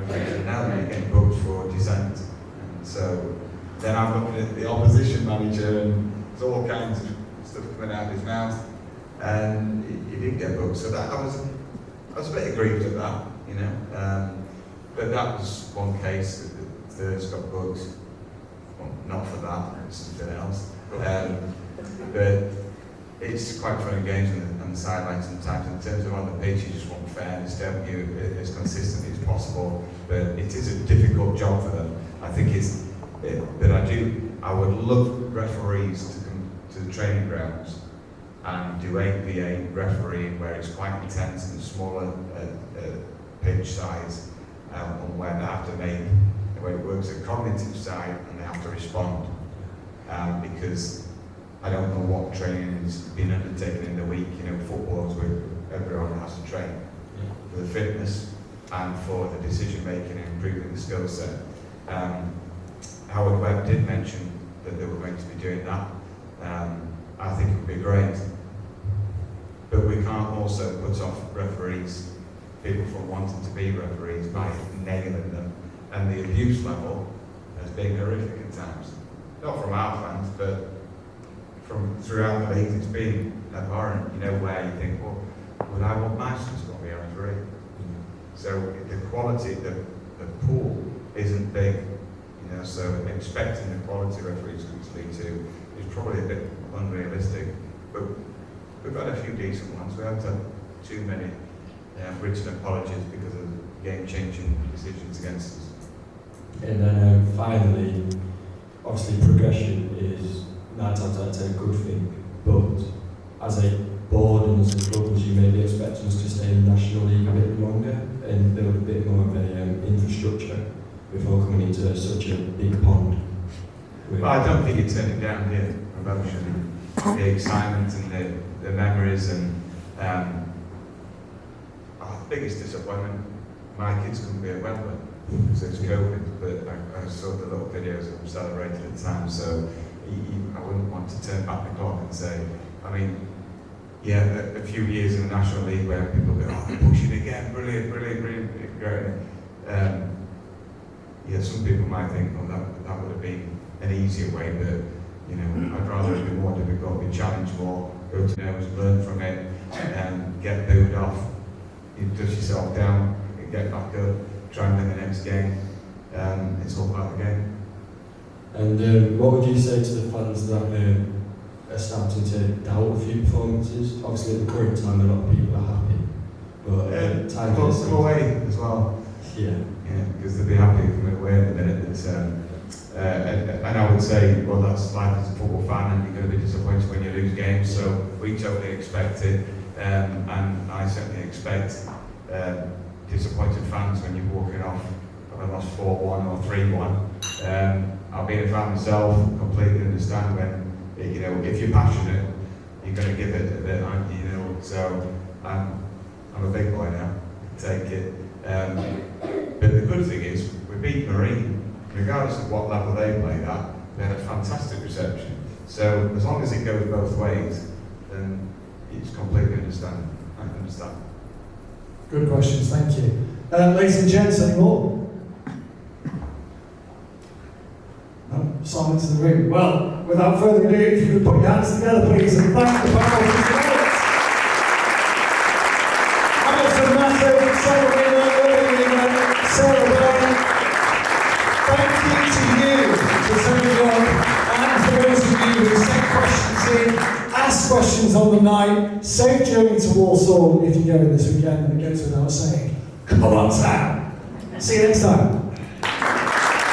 And now they're getting booked for dissent. And so then I'm looking at the opposition manager, and there's all kinds of stuff coming out of his mouth, and he didn't get booked. So that I was a bit aggrieved at that, But that was one case that the thirds got booked. Well, not for that, it's something else. But it's quite fun in games on the sidelines sometimes. In terms of on the pitch, you just want fairness, don't you, as consistently as possible. But it is a difficult job for them. I think but I would love referees to come to the training grounds and do APA refereeing where it's quite intense and smaller pitch size, and where they have to make, the way it works, a cognitive side, and they have to respond. Because I don't know what training has been undertaken in the week. Football's where everyone has to train for the fitness and for the decision making and improving the skill set. Howard Webb did mention that they were going to be doing that. I think it would be great. But we can't also put off referees, people from wanting to be referees, by nailing them. And the abuse level has been horrific at times. Not from our fans, but from throughout the league, it's been abhorrent, you know, where you think, well, would I want my son to be on 3? So the quality, the pool isn't big, you know, so expecting the quality referees to League 2 is probably a bit unrealistic. But we've had a few decent ones. We haven't had too many written apologies because of game-changing decisions against us. And then finally, obviously progression is 9 times out of 10 a good thing, but as a board and as a club, you may be expecting us to stay in the National League a bit longer and build a bit more of a infrastructure before coming into such a big pond. Well, I don't think you turn it down here, promotion, the excitement and the memories and our biggest disappointment, my kids couldn't be at Wembley because it's COVID, but I saw the little videos of them celebrating at the time, so I wouldn't want to turn back the clock and say, I mean, yeah, a few years in the National League where people go, oh, they're pushing again, brilliant, great. Yeah, some people might think, well, that would have been an easier way, but you know, I'd rather it be more difficult, be challenged more, go to nose, learn from it, and get booed off. You dust yourself down, you get back up, try and win the next game. It's all part of the game. And what would you say to the fans that are starting to doubt a few performances? Obviously, at the current time, a lot of people are happy, but time Well, come away as well. Yeah, because they'll be happy coming away at the minute. And I would say, well, that's life as a football fan, and you're going to be disappointed when you lose games. So we totally expect it, and I certainly expect disappointed fans when you're walking off having lost 4-1 or 3-1. I've been a fan myself, completely understand when, you know, if you're passionate, you're going to give it a bit, aren't you? You know, so I'm a big boy now, take it. But the good thing is, we beat Marine, regardless of what level they played at, they had a fantastic reception. So as long as it goes both ways, then it's completely understand. I understand. Good questions, thank you. Ladies and gents, any more? No? Silence in the room. Well, without further ado, if you could put your hands together, please, and thank the panel for tonight. Hamilton Massive, Sarah Wheeler, Sarah Brown. Thank you to you for turning up, and for those of you who sent questions in, ask questions on the night. Safe journey to Walsall if you go this weekend, and it goes without saying. Come on, Sam. See you next time.